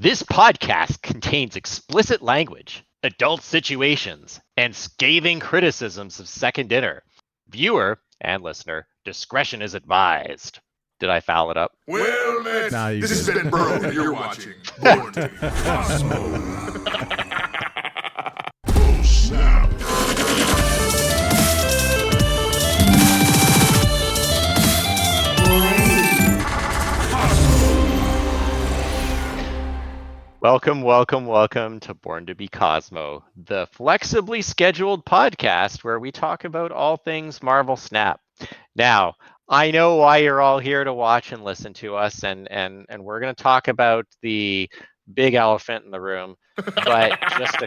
This podcast contains explicit language, adult situations, and scathing criticisms of Second Dinner. Viewer and listener discretion is advised. Did I foul it up? Well, Matt, Nah, you this has didn't. been Burrow, and you're watching Born to be Cosmo. Oh, snap. Welcome to Born to be Cosmo, the flexibly scheduled podcast where we talk about all things Marvel Snap. Now, I know why you're all here to watch and listen to us, and we're going to talk about the big elephant in the room, but just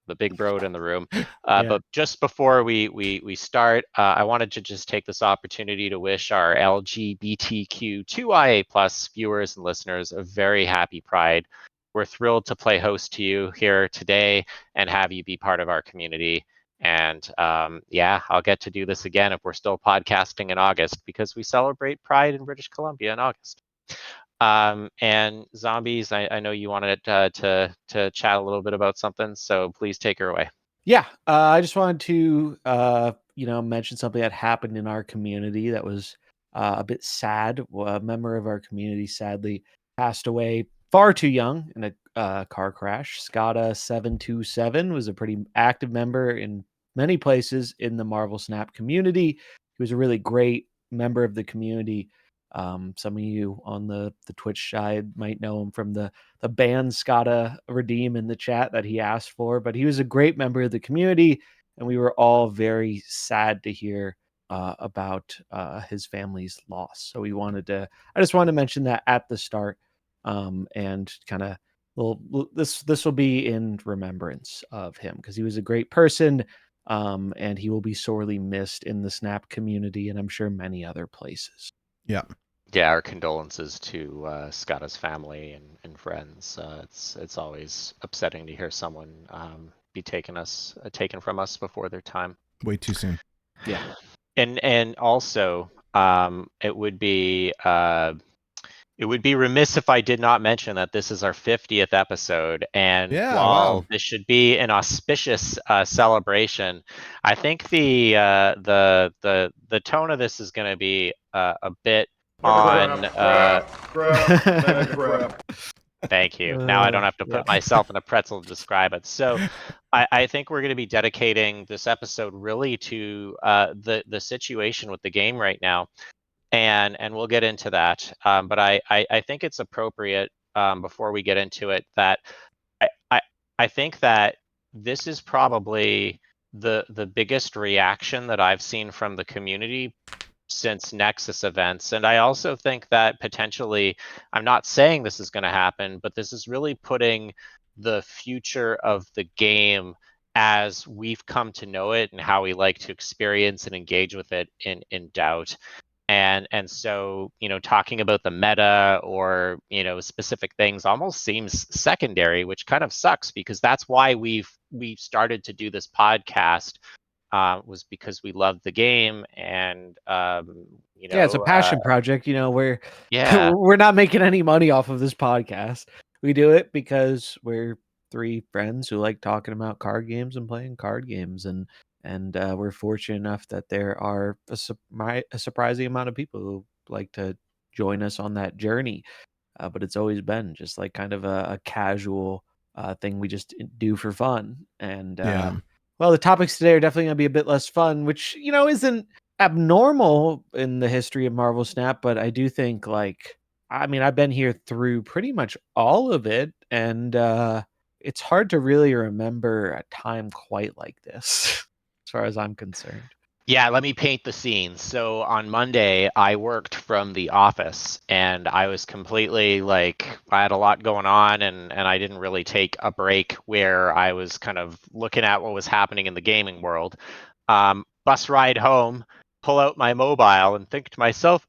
the big broad in the room. But just before we start, I wanted to just take this opportunity to wish our LGBTQ2IA+ viewers and listeners a very happy Pride. We're thrilled to play host to you here today and have you be part of our community. And I'll get to do this again if we're still podcasting in August, because we celebrate Pride in British Columbia in August. And Zombies, I know you wanted to chat a little bit about something, so please take her away. Yeah, I just wanted to mention something that happened in our community that was a bit sad. A member of our community sadly passed away far too young in a car crash. Scotta727 was a pretty active member in many places in the Marvel Snap community. He was a really great member of the community. Some of you on the Twitch side might know him from the band Scotta Redeem in the chat that he asked for, but he was a great member of the community, and we were all very sad to hear about his family's loss. So I just wanted to mention that at the start, and kind of this will be in remembrance of him, because he was a great person, and he will be sorely missed in the Snap community, and I'm sure many other places. Yeah, our condolences to Scotta's family and friends. It's always upsetting to hear someone be taken from us before their time. Way too soon. Yeah, and also it would be remiss if I did not mention that this is our 50th episode, and while this should be an auspicious celebration, I think the tone of this is going to be a bit on crap. Thank you. Now I don't have to put myself in a pretzel to describe it. So I think we're going to be dedicating this episode really to the situation with the game right now, and we'll get into that. But I think it's appropriate before we get into it that I think that this is probably the biggest reaction that I've seen from the community since Nexus events. And I also think that potentially, I'm not saying this is going to happen, but this is really putting the future of the game as we've come to know it and how we like to experience and engage with it in doubt. And so, talking about the meta or, specific things almost seems secondary, which kind of sucks, because that's why we've started to do this podcast. Was because we love the game, and it's a passion project. We're not making any money off of this podcast. We do it because we're three friends who like talking about card games and playing card games, and we're fortunate enough that there are a surprising amount of people who like to join us on that journey. But it's always been just like kind of a casual thing we just do for fun, and well, the topics today are definitely going to be a bit less fun, which, isn't abnormal in the history of Marvel Snap. But I do think, I've been here through pretty much all of it. And it's hard to really remember a time quite like this, as far as I'm concerned. Yeah, let me paint the scene. So on Monday, I worked from the office, and I was completely I had a lot going on, and I didn't really take a break where I was kind of looking at what was happening in the gaming world. Bus ride home, pull out my mobile and think to myself,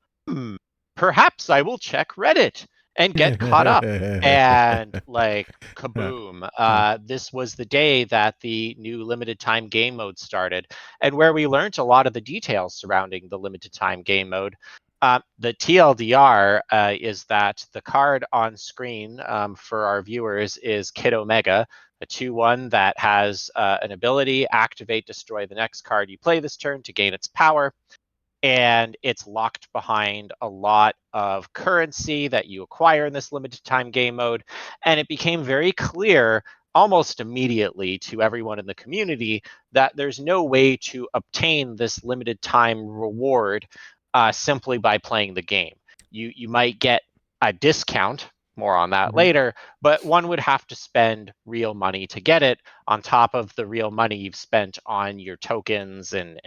perhaps I will check Reddit and get caught up. And kaboom. This was the day that the new limited time game mode started, and where we learned a lot of the details surrounding the limited time game mode. The TLDR is that the card on screen for our viewers is Kid Omega, a 2/1 that has an ability, activate, destroy the next card you play this turn to gain its power. And it's locked behind a lot of currency that you acquire in this limited time game mode. And it became very clear almost immediately to everyone in the community that there's no way to obtain this limited time reward simply by playing the game. You might get a discount, more on that later, but one would have to spend real money to get it on top of the real money you've spent on your tokens and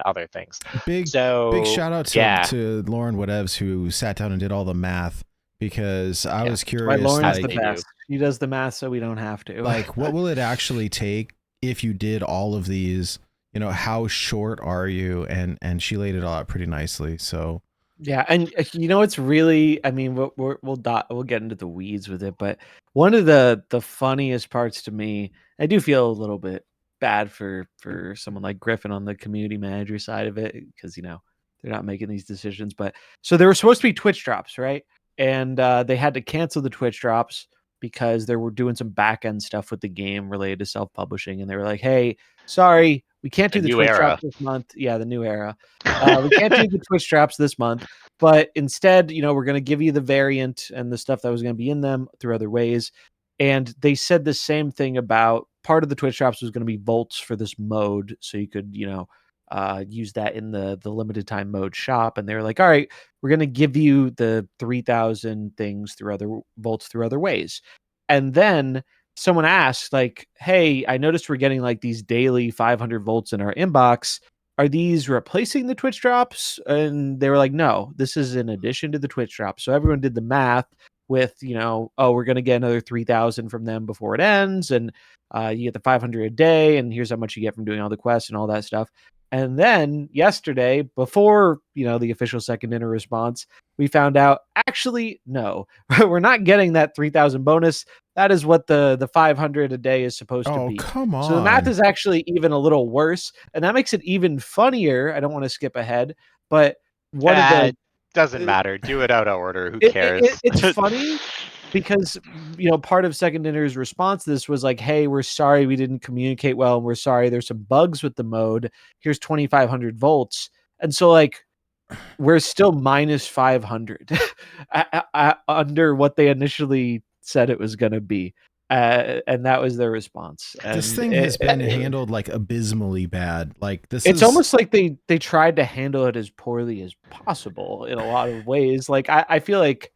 other things. Big shout out to Lauren Whatevs, who sat down and did all the math, because I was curious. Lauren's the best. He does the math so we don't have to. Like, what will it actually take if you did all of these? You know, how short are you? And she laid it all out pretty nicely. So yeah, and you know, it's really, I mean, we'll get into the weeds with it, but one of the funniest parts to me, I do feel a little bit bad for someone like Griffin on the community manager side of it, because you know they're not making these decisions. But so there were supposed to be Twitch drops, right? And they had to cancel the Twitch drops because they were doing some back end stuff with the game related to self publishing, and they were like, "Hey, sorry, we can't do the Twitch drops this month." Yeah, the new era. We can't do the Twitch drops this month, but instead, you know, we're going to give you the variant and the stuff that was going to be in them through other ways. And they said the same thing about part of the Twitch drops was going to be volts for this mode, so you could, you know, use that in the limited time mode shop. And they were like, all right, we're going to give you the 3,000 things through other volts through other ways. And then someone asked, like, hey, I noticed we're getting like these daily 500 volts in our inbox. Are these replacing the Twitch drops? And they were like, no, this is in addition to the Twitch drops. So everyone did the math with, you know, oh, we're going to get another 3,000 from them before it ends. And you get the 500 a day. And here's how much you get from doing all the quests and all that stuff. And then yesterday, before, you know, the official second dinner response, we found out, actually, no, we're not getting that 3,000 bonus. That is what the 500 a day is supposed to be. Come on. So the math is actually even a little worse, and that makes it even funnier. I don't want to skip ahead, but one of the doesn't matter. Do it out of order. Who cares? It's funny because, you know, part of Second Dinner's response to this was like, hey, we're sorry we didn't communicate well, and we're sorry there's some bugs with the mode. Here's 2,500 volts. And so, like, we're still minus 500 under what they initially said it was going to be. And that was their response. And this thing has been handled like abysmally bad. Like this, it's almost like they tried to handle it as poorly as possible in a lot of ways. Like I feel like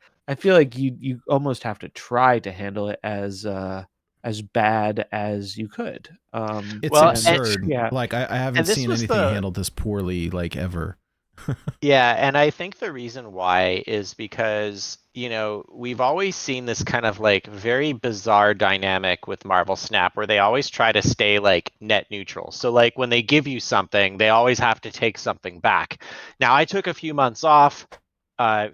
you almost have to try to handle it as bad as you could. It's absurd. Yeah, like I haven't seen anything handled this poorly, like, ever. Yeah, and I think the reason why is because, you know, we've always seen this kind of like very bizarre dynamic with Marvel Snap where they always try to stay like net neutral. So like when they give you something, they always have to take something back. Now, I took a few months off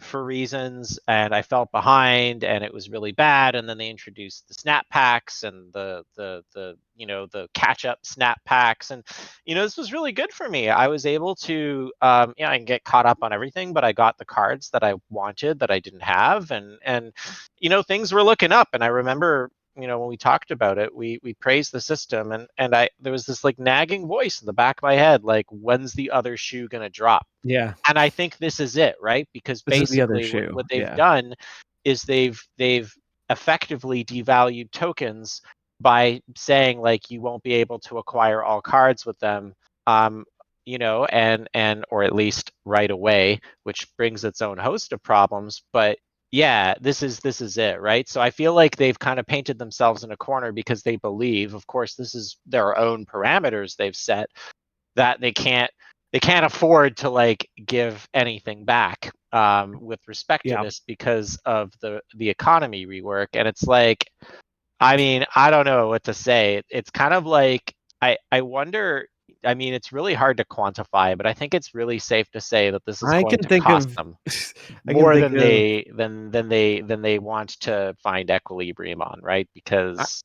for reasons, and I felt behind, and it was really bad. And then they introduced the snap packs and the you know, the catch up snap packs, and you know, this was really good for me. I was able to I can get caught up on everything, but I got the cards that I wanted that I didn't have, and you know, things were looking up. And I remember, you know, when we talked about it, we praised the system, and there was this like nagging voice in the back of my head, like, when's the other shoe gonna drop? Yeah. And I think this is it, right? Because basically what they've done is they've effectively devalued tokens by saying like you won't be able to acquire all cards with them, you know, and or at least right away, which brings its own host of problems. But yeah, this is it, right? So I feel like they've kind of painted themselves in a corner because they believe, of course, this is their own parameters they've set, that they can't afford to like give anything back with respect to this because of the economy rework. And it's like, I mean, I don't know what to say. It's kind of like I wonder. I mean, it's really hard to quantify, but I think it's really safe to say that this is going to cost them more than they want to find equilibrium on, right? Because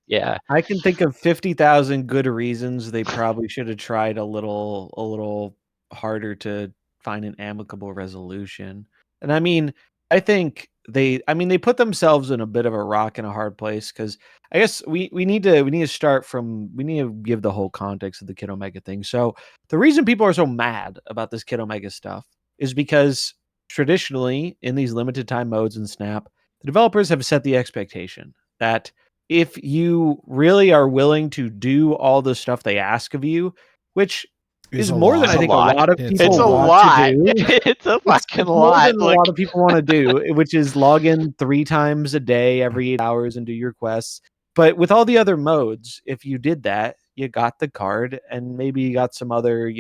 I can think of 50,000 good reasons they probably should have tried a little harder to find an amicable resolution. And I mean, I think they put themselves in a bit of a rock and a hard place, because I guess we need to start from, we need to give the whole context of the Kid Omega thing. So the reason people are so mad about this Kid Omega stuff is because traditionally in these limited time modes in Snap, the developers have set the expectation that if you really are willing to do all the stuff they ask of you, which is more than I think a lot of It's people It's a want to lot. do. It's a fucking It's more lot. than a lot of people want to do, which is log in 3 times a day, every 8 hours, and do your quests. But with all the other modes, if you did that, you got the card, and maybe you got some other,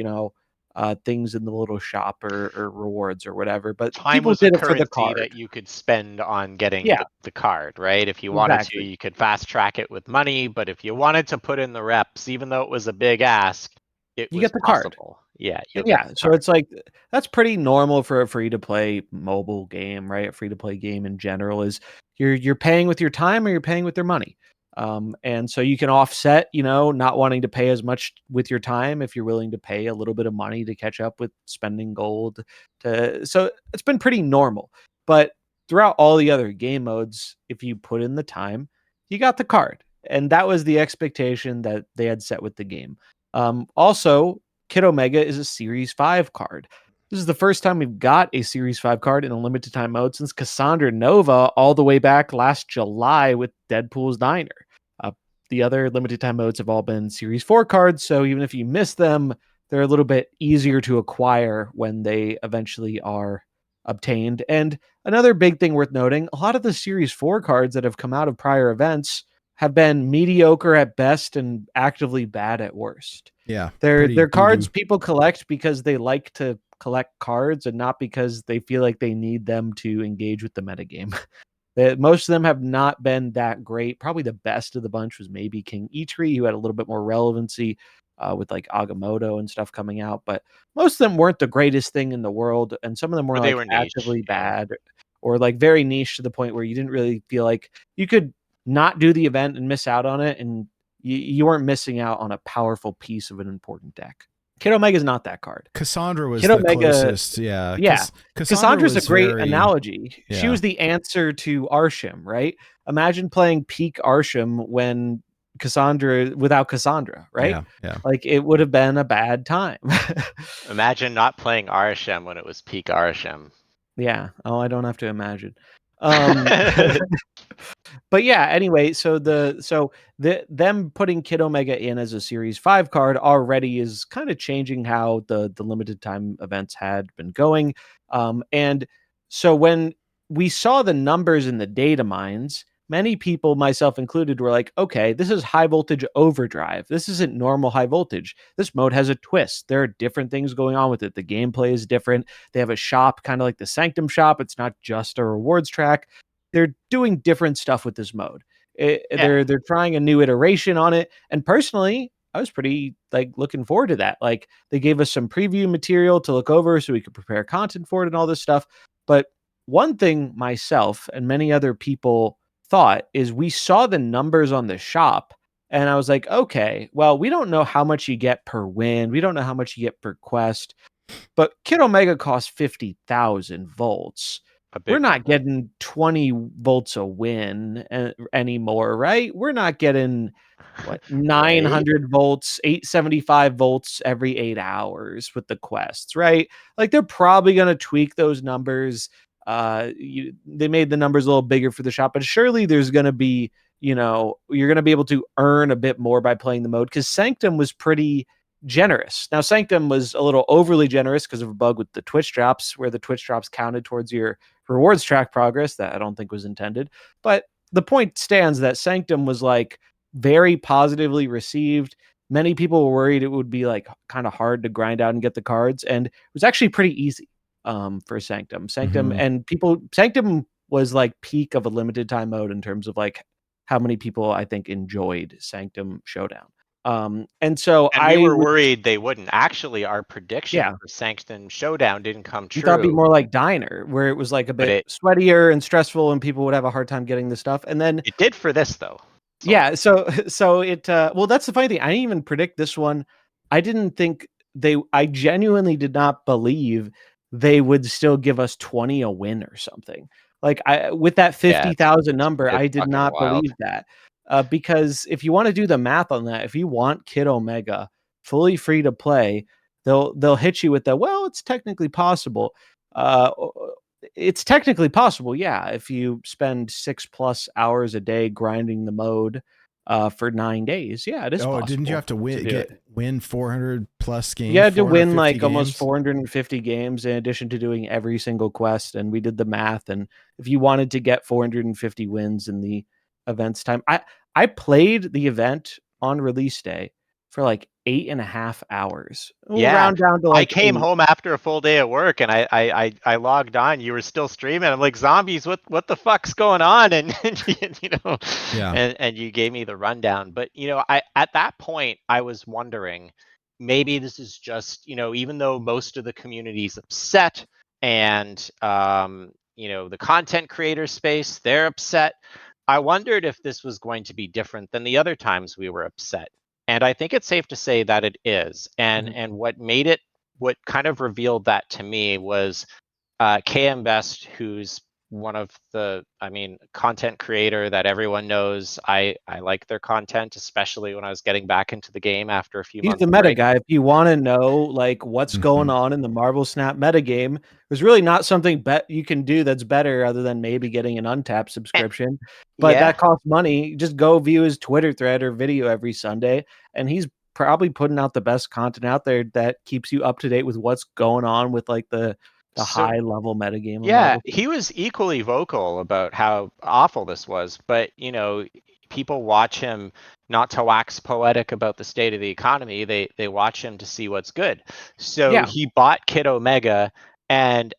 things in the little shop or rewards or whatever. But Time people was a did it for the currency card. that you could spend on getting Yeah, the card, right? If you wanted to, exactly. you could fast track it with money, but if you wanted to put in the reps, even though it was a big ask, it You was get the card. possible. Yeah, And you'll get yeah, the so card. it's like that's pretty normal for a free to play mobile game, right? A free to play game in general is you're paying with your time or you're paying with their money. And so you can offset, not wanting to pay as much with your time if you're willing to pay a little bit of money to catch up with spending gold so it's been pretty normal. But throughout all the other game modes, if you put in the time, you got the card. And that was the expectation that they had set with the game. Also, Kid Omega is a Series 5 card. This is the first time we've got a Series 5 card in a limited time mode since Cassandra Nova all the way back last July with Deadpool's Diner. The other limited time modes have all been Series 4 cards, so even if you miss them, they're a little bit easier to acquire when they eventually are obtained. And another big thing worth noting, a lot of the Series 4 cards that have come out of prior events have been mediocre at best and actively bad at worst. Yeah. They're cards doo-doo. people collect because they like to collect cards and not because they feel like they need them to engage with the metagame. Most of them have not been that great. Probably the best of the bunch was maybe King Eitri, who had a little bit more relevancy with like Agamotto and stuff coming out. But most of them weren't the greatest thing in the world. And some of them were Or they like were niche. actively Yeah. bad or like very niche to the point where you didn't really feel like you could not do the event and miss out on it. And you weren't missing out on a powerful piece of an important deck. Kid Omega is not that card. Cassandra was Kid the Omega, closest. Yeah. yeah. Cassandra's a great analogy. She yeah. was the answer to Arsham, right? Imagine playing peak Arsham when without Cassandra, right? Yeah. Yeah. Like it would have been a bad time. Imagine not playing Arasham when it was peak Arasham. Yeah. Oh, I don't have to imagine. But yeah, anyway, so them putting Kid Omega in as a Series 5 card already is kind of changing how the limited time events had been going. And so when we saw the numbers in the data mines, many people, myself included, were like, okay, this is high voltage overdrive. This isn't normal high voltage. This mode has a twist. There are different things going on with it. The gameplay is different. They have a shop, kind of like the Sanctum shop. It's not just a rewards track. They're doing different stuff with this mode. They're trying a new iteration on it. And personally, I was pretty like looking forward to that. Like they gave us some preview material to look over so we could prepare content for it and all this stuff. But one thing myself and many other people thought is we saw the numbers on the shop and I was like, okay, well, we don't know how much you get per win. We don't know how much you get per quest, but Kid Omega costs 50,000 volts. We're not getting 20 volts a win anymore, right? We're not getting 900 volts, 875 volts every 8 hours with the quests, right? Like they're probably going to tweak those numbers. They made the numbers a little bigger for the shop, but surely there's going to be, you're going to be able to earn a bit more by playing the mode because Sanctum was pretty generous. Now, Sanctum was a little overly generous because of a bug with the Twitch drops, where the Twitch drops counted towards your rewards track progress that I don't think was intended. But the point stands that Sanctum was like very positively received. Many people were worried it would be like kind of hard to grind out and get the cards, and it was actually pretty easy for Sanctum. Sanctum was like peak of a limited time mode in terms of like how many people I think enjoyed Sanctum Showdown. And we were worried they wouldn't. Actually, our prediction for Sanctum Showdown didn't come true. We thought it'd be more like Diner, where it was like a bit sweatier and stressful, and people would have a hard time getting the stuff. And then it did for this, though. Yeah, so it well, that's the funny thing. I didn't even predict this one. I didn't think I genuinely did not believe they would still give us 20 a win or something. Like with that 50,000 number, I did not believe that. Because if you want to do the math on that, if you want Kid Omega fully free to play, they'll hit you with the, well, it's technically possible. It's technically possible, yeah, if you spend 6+ hours a day grinding the mode for 9 days. Yeah, it is possible. Didn't you have to win 400 plus games? You had to win like games? almost 450 games in addition to doing every single quest. And we did the math. And if you wanted to get 450 wins in the event's time, I played the event on release day for like 8.5 hours. We'll round down to like I came 8. home after a full day of work and I logged on. You were still streaming. I'm like, zombies, what the fuck's going on? And you know, and you gave me the rundown. But you know, at that point I was wondering, maybe this is just, you know, even though most of the community's upset and you know, the content creator space, they're upset. I wondered if this was going to be different than the other times we were upset. And I think it's safe to say that it is. And what made it, what kind of revealed that to me was KM Best, who's one of the, I mean, content creator that everyone knows. I like their content, especially when I was getting back into the game after a few months. He's the meta guy. If you want to know like what's going on in the Marble Snap meta game, there's really not something you can do that's better other than maybe getting an Untapped subscription. But that costs money. Just go view his Twitter thread or video every Sunday, and he's probably putting out the best content out there that keeps you up to date with what's going on with like the high level metagame. Yeah, he was equally vocal about how awful this was, but you know, people watch him not to wax poetic about the state of the economy. They watch him to see what's good. So he bought Kid Omega, and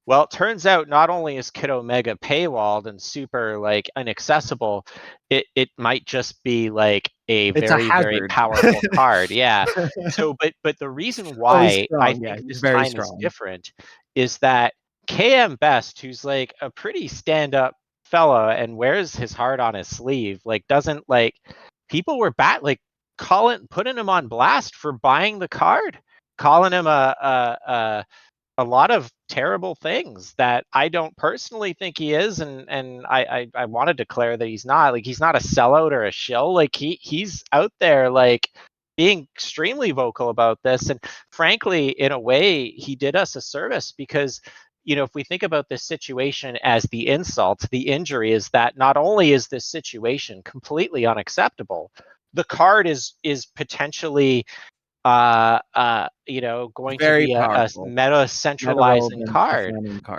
well, it turns out not only is Kid Omega paywalled and super like inaccessible, it might just be like it's very powerful card. Yeah. So but the reason why I think this time is different is that KM Best, who's like a pretty stand-up fella and wears his heart on his sleeve, like doesn't like, people were putting him on blast for buying the card, calling him a lot of terrible things that I don't personally think he is, and I want to declare that he's not. Like, he's not a sellout or a shill. Like he's out there like being extremely vocal about this, and frankly, in a way, he did us a service because, you know, if we think about this situation as the insult, the injury is that not only is this situation completely unacceptable, the card is potentially you know, going very to be a meta centralizing card.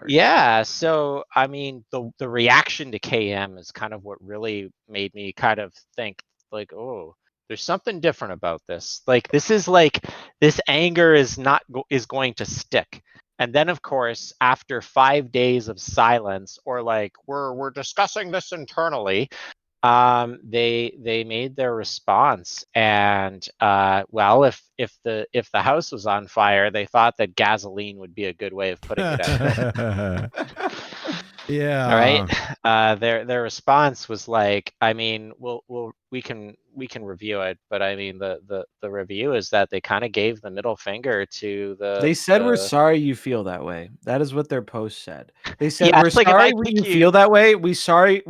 Yeah, so I mean, the reaction to KM is kind of what really made me kind of think like, oh, there's something different about this. Like, this is like, this anger is going to stick. And then, of course, after 5 days of silence, or like, we're discussing this internally, they made their response, and well, if the house was on fire, they thought that gasoline would be a good way of putting it out. Yeah. All right. Their response was like, I mean, we can review it, but I mean, the review is that they kind of gave the middle finger to the. They said, we're sorry you feel that way. That is what their post said. They said, we're sorry you feel that way. We're sorry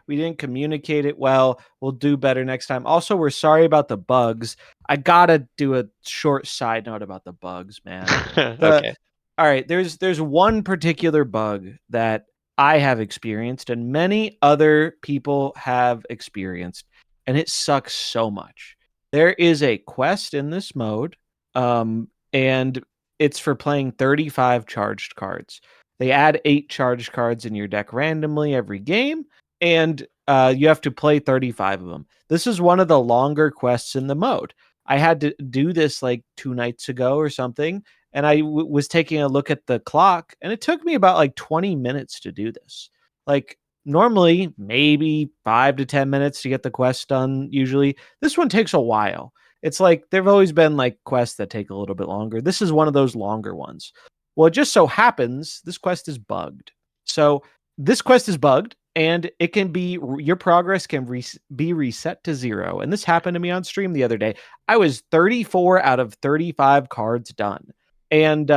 we didn't communicate it well. We'll do better next time. Also, we're sorry about the bugs. I gotta do a short side note about the bugs, man. Okay. All right, there's one particular bug that I have experienced and many other people have experienced, and it sucks so much. There is a quest in this mode, and it's for playing 35 charged cards. They add 8 charged cards in your deck randomly every game, and you have to play 35 of them. This is one of the longer quests in the mode. I had to do this like 2 nights ago or something, and I was taking a look at the clock, and it took me about like 20 minutes to do this. Like, normally maybe 5 to 10 minutes to get the quest done. Usually this one takes a while. It's like, there've always been like quests that take a little bit longer. This is one of those longer ones. Well, it just so happens this quest is bugged. So this quest is bugged, and it can be, your progress can be reset to 0. And this happened to me on stream the other day. I was 34 out of 35 cards done. And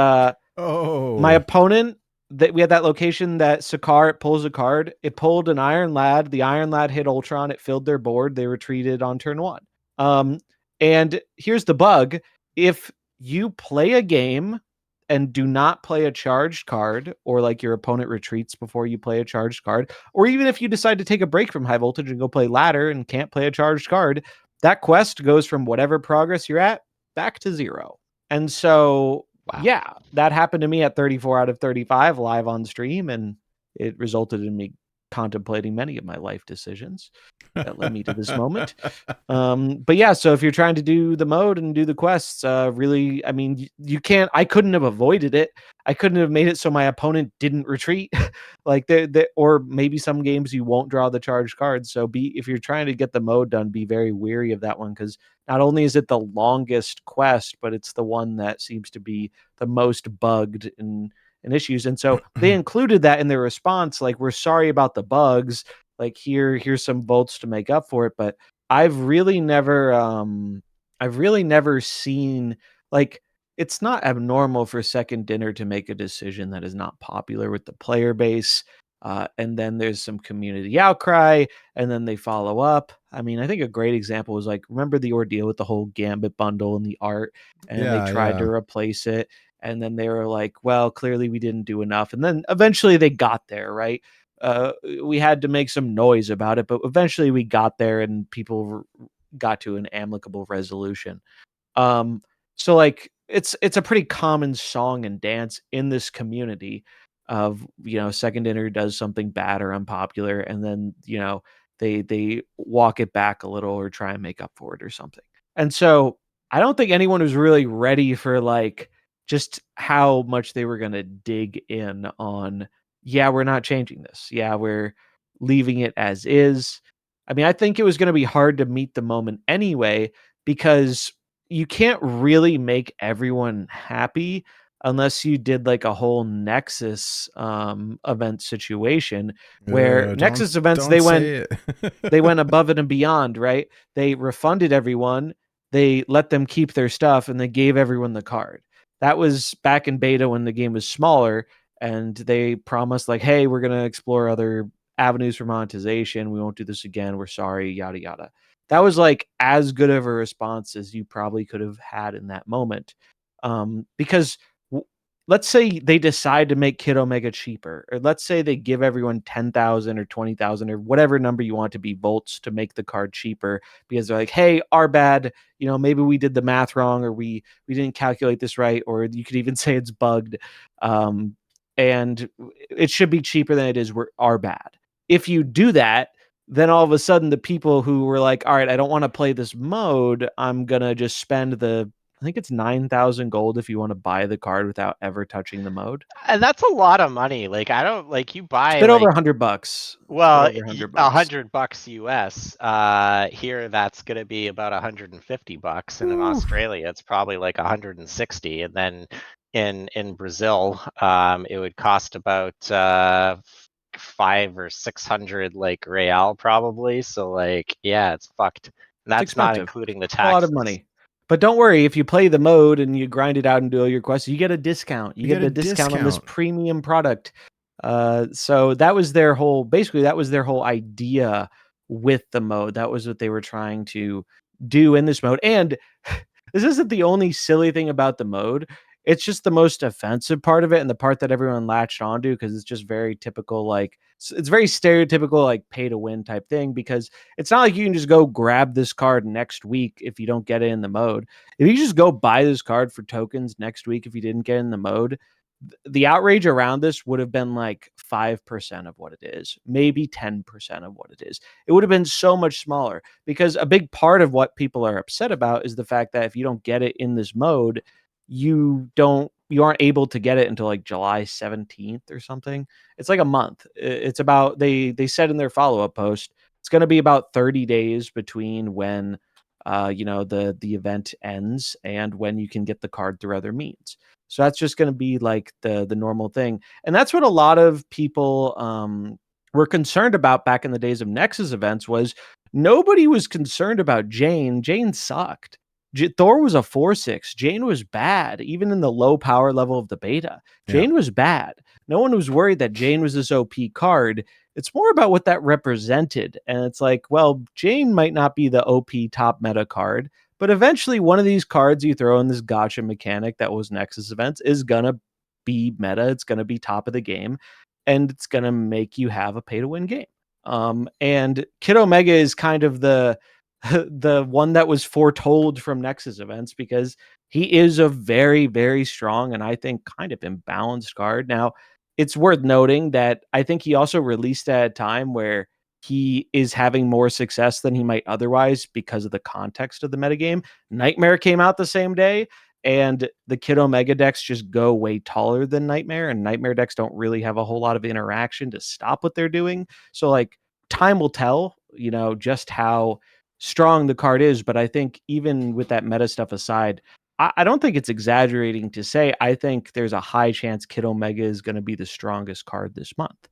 Oh, My opponent, that we had that location that Sakar, it pulls a card. It pulled an Iron Lad. The Iron Lad hit Ultron. It filled their board. They retreated on turn 1. And here's the bug. If you play a game and do not play a charged card, or like your opponent retreats before you play a charged card, or even if you decide to take a break from high voltage and go play ladder and can't play a charged card, that quest goes from whatever progress you're at back to 0. And so, Wow. yeah, that happened to me at 34 out of 35 live on stream, and it resulted in me contemplating many of my life decisions that led me to this moment. But yeah, so if you're trying to do the mode and do the quests, really, I mean, you can't. I couldn't have avoided it. I couldn't have made it so my opponent didn't retreat. Like or maybe some games you won't draw the charged cards. So if you're trying to get the mode done, be very weary of that one, because not only is it the longest quest, but it's the one that seems to be the most bugged and issues. And so they included that in their response, like, we're sorry about the bugs, like here's some volts to make up for it. But I've really never seen, like, it's not abnormal for Second Dinner to make a decision that is not popular with the player base. And then there's some community outcry, and then they follow up. I mean, I think a great example was, like, remember the ordeal with the whole Gambit bundle and the art, and they tried to replace it. And then they were like, well, clearly we didn't do enough. And then eventually they got there, right? We had to make some noise about it, but eventually we got there, and people got to an amicable resolution. So, like, it's a pretty common song and dance in this community of, Second Dinner does something bad or unpopular, and then, they walk it back a little or try and make up for it or something. And so I don't think anyone was really ready for, like, just how much they were going to dig in on, yeah, we're not changing this. Yeah, we're leaving it as is. I mean, I think it was going to be hard to meet the moment anyway, because you can't really make everyone happy unless you did like a whole Nexus event situation, where Nexus events, they went above and beyond, right? They refunded everyone, they let them keep their stuff, and they gave everyone the card. That was back in beta when the game was smaller, and they promised, like, hey, we're going to explore other avenues for monetization. We won't do this again. We're sorry, yada, yada. That was like as good of a response as you probably could have had in that moment. Because let's say they decide to make Kid Omega cheaper, or let's say they give everyone 10,000 or 20,000 or whatever number you want to be volts to make the card cheaper, because they're like, hey, our bad, maybe we did the math wrong, or we didn't calculate this right, or you could even say it's bugged. And it should be cheaper than it is. Our bad. If you do that, then all of a sudden the people who were like, all right, I don't want to play this mode, I'm going to just spend I think it's 9,000 gold if you want to buy the card without ever touching the mode. And that's a lot of money. Like, I don't, like, you buy, it's a bit over like, $100. well, $100. $100 US. Here that's gonna be about $150, and in Australia it's probably like 160, and then in Brazil, it would cost about 500 or 600 like real probably. So, like, yeah, it's fucked. And that's not including the taxes. A lot of money. But don't worry, if you play the mode and you grind it out and do all your quests, you get a discount. You get a discount on this premium product. So that was their whole idea with the mode. That was what they were trying to do in this mode. And this isn't the only silly thing about the mode. It's just the most offensive part of it, and the part that everyone latched onto, because it's just very typical, like, it's very stereotypical, like, pay to win type thing, because it's not like you can just go grab this card next week if you don't get it in the mode. If you just go buy this card for tokens next week if you didn't get in the mode, the outrage around this would have been like 5% of what it is, maybe 10% of what it is. It would have been so much smaller, because a big part of what people are upset about is the fact that if you don't get it in this mode, you aren't able to get it until like July 17th or something. It's like a month. It's about, they said in their follow-up post, it's going to be about 30 days between when the event ends and when you can get the card through other means. So that's just going to be like the normal thing. And that's what a lot of people were concerned about back in the days of Nexus events. Was nobody was concerned about Jane. Jane sucked. Thor was a 4/6. Jane was bad, even in the low power level of the beta. Jane was bad. No one was worried that Jane was this OP card. It's more about what that represented. And it's like, well, Jane might not be the OP top meta card, but eventually one of these cards you throw in this gotcha mechanic that was Nexus events is going to be meta. It's going to be top of the game, and it's going to make you have a pay to win game. And Kid Omega is kind of the one that was foretold from Nexus events, because he is a very, very strong and I think kind of imbalanced card. Now, it's worth noting that I think he also released at a time where he is having more success than he might otherwise because of the context of the metagame. Nightmare came out the same day, and the Kid Omega decks just go way taller than Nightmare, and Nightmare decks don't really have a whole lot of interaction to stop what they're doing. So, like, time will tell, just how strong the card is. But I think even with that meta stuff aside, I don't think it's exaggerating to say I think there's a high chance Kid Omega is going to be the strongest card this month.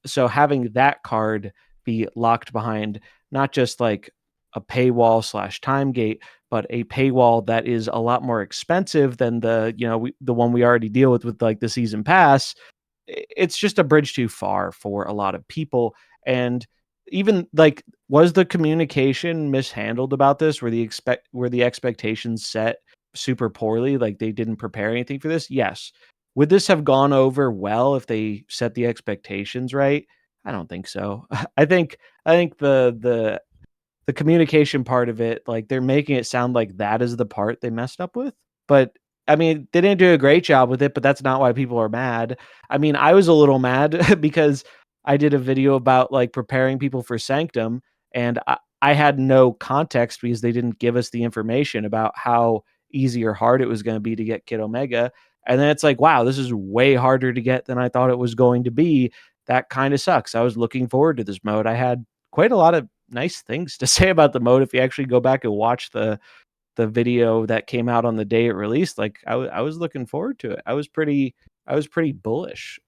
So having that card be locked behind not just like a paywall / time gate, but a paywall that is a lot more expensive than the one we already deal with like the season pass, it's just a bridge too far for a lot of people. And even like, was the communication mishandled about this? Were the expectations set super poorly? Like they didn't prepare anything for this? Yes. Would this have gone over well if they set the expectations right? I don't think so. I think the communication part of it, like they're making it sound like that is the part they messed up with. But I mean, they didn't do a great job with it, but that's not why people are mad. I mean, I was a little mad because I did a video about like preparing people for Sanctum, and I had no context because they didn't give us the information about how easy or hard it was going to be to get Kid Omega. And then it's like, wow, this is way harder to get than I thought it was going to be. That kind of sucks. I was looking forward to this mode. I had quite a lot of nice things to say about the mode. If you actually go back and watch the video that came out on the day it released, like I was looking forward to it. I was pretty bullish.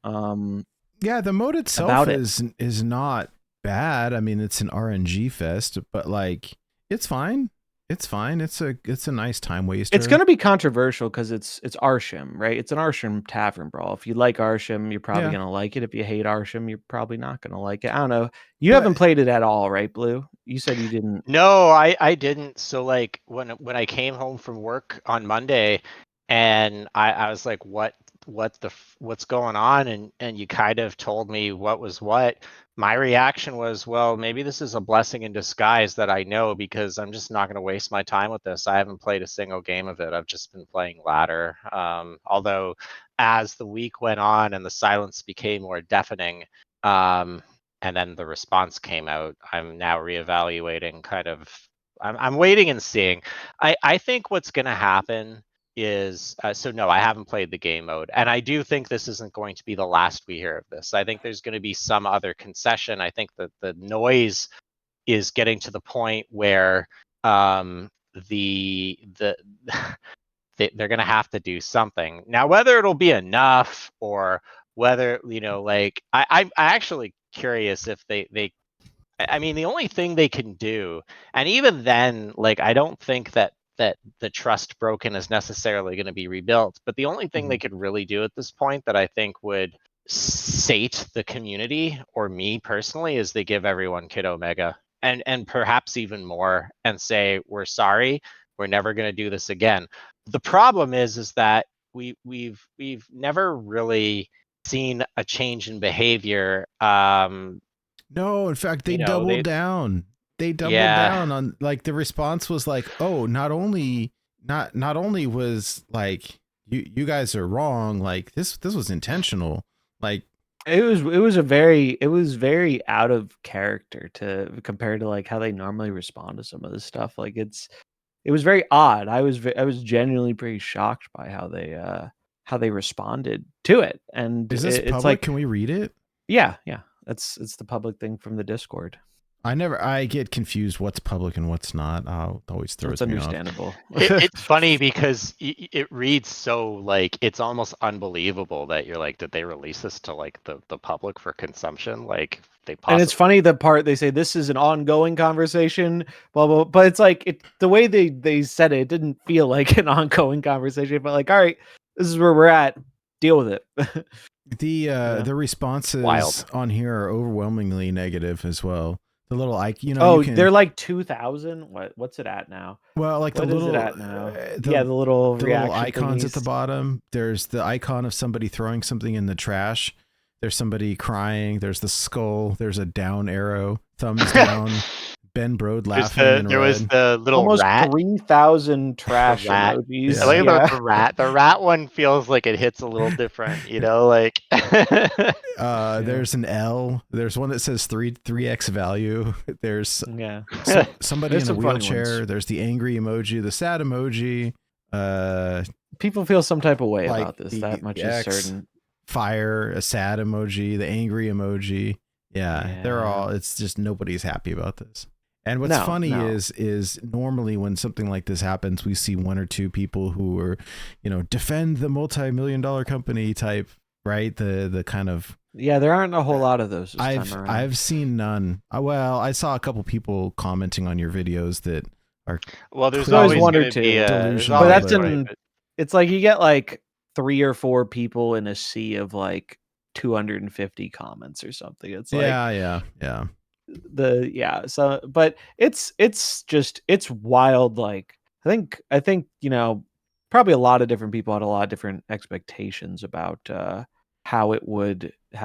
Yeah, the mode itself about it. is not bad. I mean, it's an RNG fest, but like it's fine. It's fine. It's a nice time waster. It's going to be controversial because it's Arsham, right? It's an Arsham tavern brawl. If you like Arsham, you're probably going to like it. If you hate Arsham, you're probably not going to like it. I don't know. You haven't played it at all, right, Blue? You said you didn't. No, I didn't. So like when I came home from work on Monday, and I was like, what's going on? And you kind of told me what was what. My reaction was, well, maybe this is a blessing in disguise that I know, because I'm just not going to waste my time with this. I haven't played a single game of it. I've just been playing ladder. Although as the week went on and the silence became more deafening, and then the response came out, I'm now reevaluating kind of, I'm waiting and seeing. I think what's going to happen is, so no, I haven't played the game mode, and I do think this isn't going to be the last we hear of this. I think there's going to be some other concession. I think that the noise is getting to the point where the they're going to have to do something. Now, whether it'll be enough or whether, like, I'm actually curious if I mean, the only thing they can do, and even then, like, I don't think that the trust broken is necessarily going to be rebuilt, but the only thing they could really do at this point that I think would sate the community, or me personally, is they give everyone Kid Omega, and perhaps even more, and say, we're sorry, we're never going to do this again. The problem is that we've never really seen a change in behavior. No, in fact, they doubled down. They doubled down on, like, the response was like, oh, not only was like you guys are wrong, like this was intentional. Like it was very out of character to compare to like how they normally respond to some of this stuff. Like it was very odd. I was genuinely pretty shocked by how they responded to it. And is this public? it's like, can we read it? yeah, it's the public thing from the Discord. I get confused what's public and what's not. Always throws That's me off. understandable. It's funny because it reads so like it's almost unbelievable that you're like, did they release this to like the public for consumption? Like they possibly. And it's funny the part they say this is an ongoing conversation, blah blah. But it's like the way they said it didn't feel like an ongoing conversation. But like, all right, this is where we're at. Deal with it. The responses on here are overwhelmingly negative as well. The little they're like 2,000. What's it at now? Well, like what the little is it at now? The little icons thingies at the bottom. There's the icon of somebody throwing something in the trash. There's somebody crying. There's the skull. There's a down arrow, thumbs down. Ben Brode laughing. There was the little almost rat. 3,000 trash emojis. I like the rat. The rat one feels like it hits a little different, like. There's an L. There's one that says 3x value. There's somebody in a wheelchair. There's the angry emoji, the sad emoji. People feel some type of way about this. That much is certain. Fire, a sad emoji, the angry emoji. Yeah, they're all. It's just nobody's happy about this. And what's funny is normally when something like this happens, we see one or two people who are, defend the multi-million-dollar company type, right? The kind of there aren't a whole lot of those. I've seen none. Well, I saw a couple people commenting on your videos that are there's always one or two, but that's it's like you get like 3 or 4 people in a sea of like 250 comments or something. It's like yeah. So but it's wild. Like I think probably a lot of different people had a lot of different expectations about how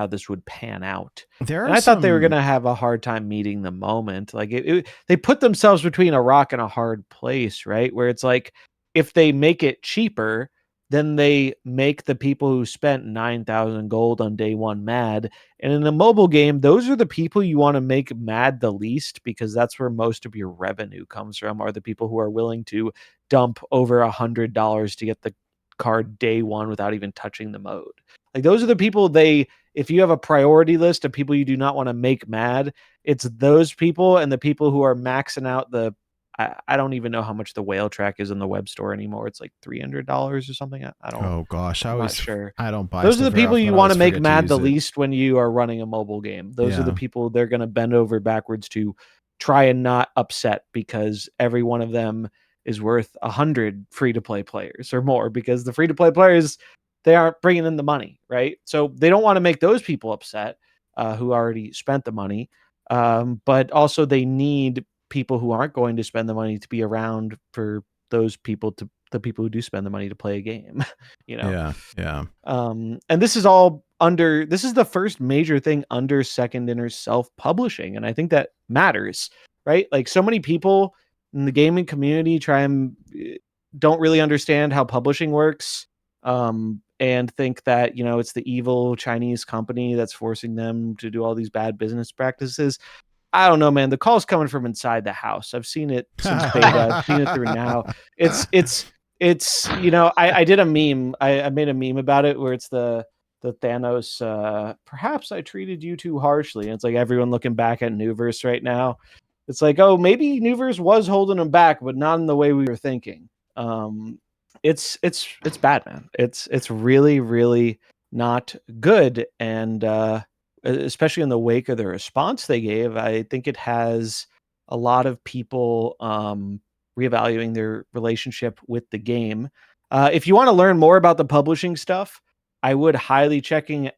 this would pan out. I thought they were gonna have a hard time meeting the moment. Like they put themselves between a rock and a hard place, right? Where it's like if they make it cheaper, then they make the people who spent 9,000 gold on day one mad. And in a mobile game, those are the people you want to make mad the least, because that's where most of your revenue comes from, are the people who are willing to dump over $100 to get the card day one without even touching the mode. Like those are the people if you have a priority list of people you do not want to make mad, it's those people and the people who are maxing out I don't even know how much the whale track is in the web store anymore. It's like $300 or something. I don't. Oh gosh, I'm not sure. I don't buy. Those are the people you want to make mad the least when you are running a mobile game. Those are the people they're going to bend over backwards to try and not upset, because every one of them is worth 100 free-to-play players or more, because the free-to-play players, they aren't bringing in the money, right? So they don't want to make those people upset who already spent the money, but also they need people who aren't going to spend the money to be around for those people, the people who do spend the money to play a game. Yeah. And this is the first major thing under Second Dinner's self-publishing, and I think that matters, right? Like so many people in the gaming community don't really understand how publishing works, and think that it's the evil Chinese company that's forcing them to do all these bad business practices. I don't know, man. The call's coming from inside the house. I've seen it since beta. I've seen it through now. It's I did a meme. I made a meme about it where it's the Thanos, perhaps I treated you too harshly. And it's like everyone looking back at Newverse right now. It's like, oh, maybe Newverse was holding them back, but not in the way we were thinking. It's bad, man. It's really, really not good. And especially in the wake of the response they gave, I think it has a lot of people reevaluating their relationship with the game. If you want to learn more about the publishing stuff, I would highly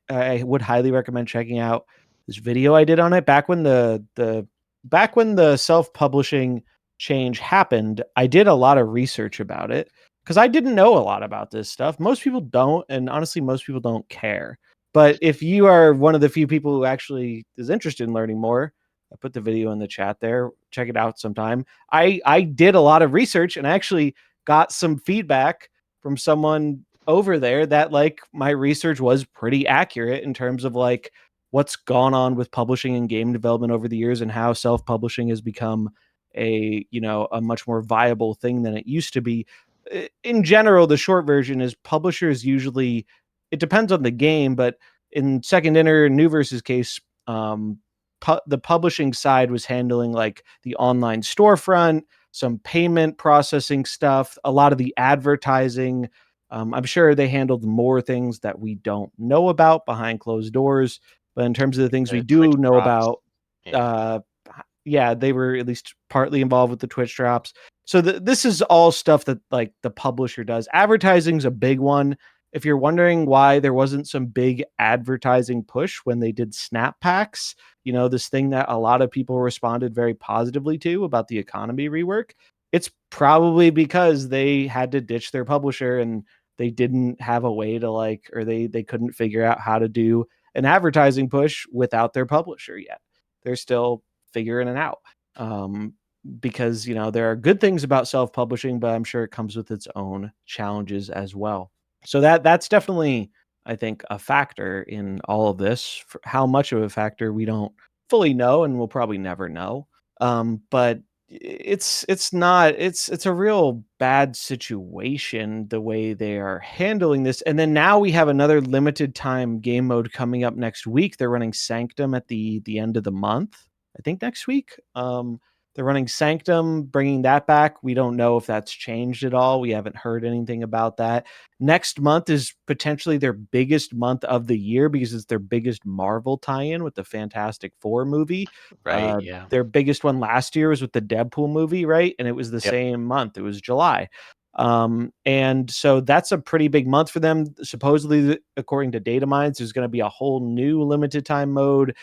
recommend checking out this video I did on it back when the self-publishing change happened. I did a lot of research about it because I didn't know a lot about this stuff. Most people don't, and honestly, most people don't care. But if you are one of the few people who actually is interested in learning more, I put the video in the chat there. Check it out sometime. I did a lot of research and I actually got some feedback from someone over there that like my research was pretty accurate in terms of like what's gone on with publishing and game development over the years and how self-publishing has become a much more viable thing than it used to be. In general, the short version is publishers usually, it depends on the game, but in Second Dinner Newverse's case, the publishing side was handling like the online storefront, some payment processing stuff, a lot of the advertising. I'm sure they handled more things that we don't know about behind closed doors. But in terms of the things we do Twitch know drops. about, Yeah. yeah, they were at least partly involved with the Twitch drops. So this is all stuff that like the publisher does. Advertising's a big one. If you're wondering why there wasn't some big advertising push when they did snap packs, you know, this thing that a lot of people responded very positively to about the economy rework, it's probably because they had to ditch their publisher and they didn't have a way to like, or they couldn't figure out how to do an advertising push without their publisher yet. They're still figuring it out. Because, you know, there are good things about self-publishing, but I'm sure it comes with its own challenges as well. So that's definitely, I think, a factor in all of this. For how much of a factor we don't fully know, and we'll probably never know. But it's a real bad situation the way they are handling this. And then now we have another limited time game mode coming up next week. They're running Sanctum at the end of the month, I think next week. They're running Sanctum, bringing that back. We don't know if that's changed at all. We haven't heard anything about that. Next month is potentially their biggest month of the year because it's their biggest Marvel tie-in with the Fantastic Four movie. Right. Yeah. Their biggest one last year was with the Deadpool movie, right? And it was the same month. It was July. And so that's a pretty big month for them. Supposedly, according to data mines, there's going to be a whole new limited time mode,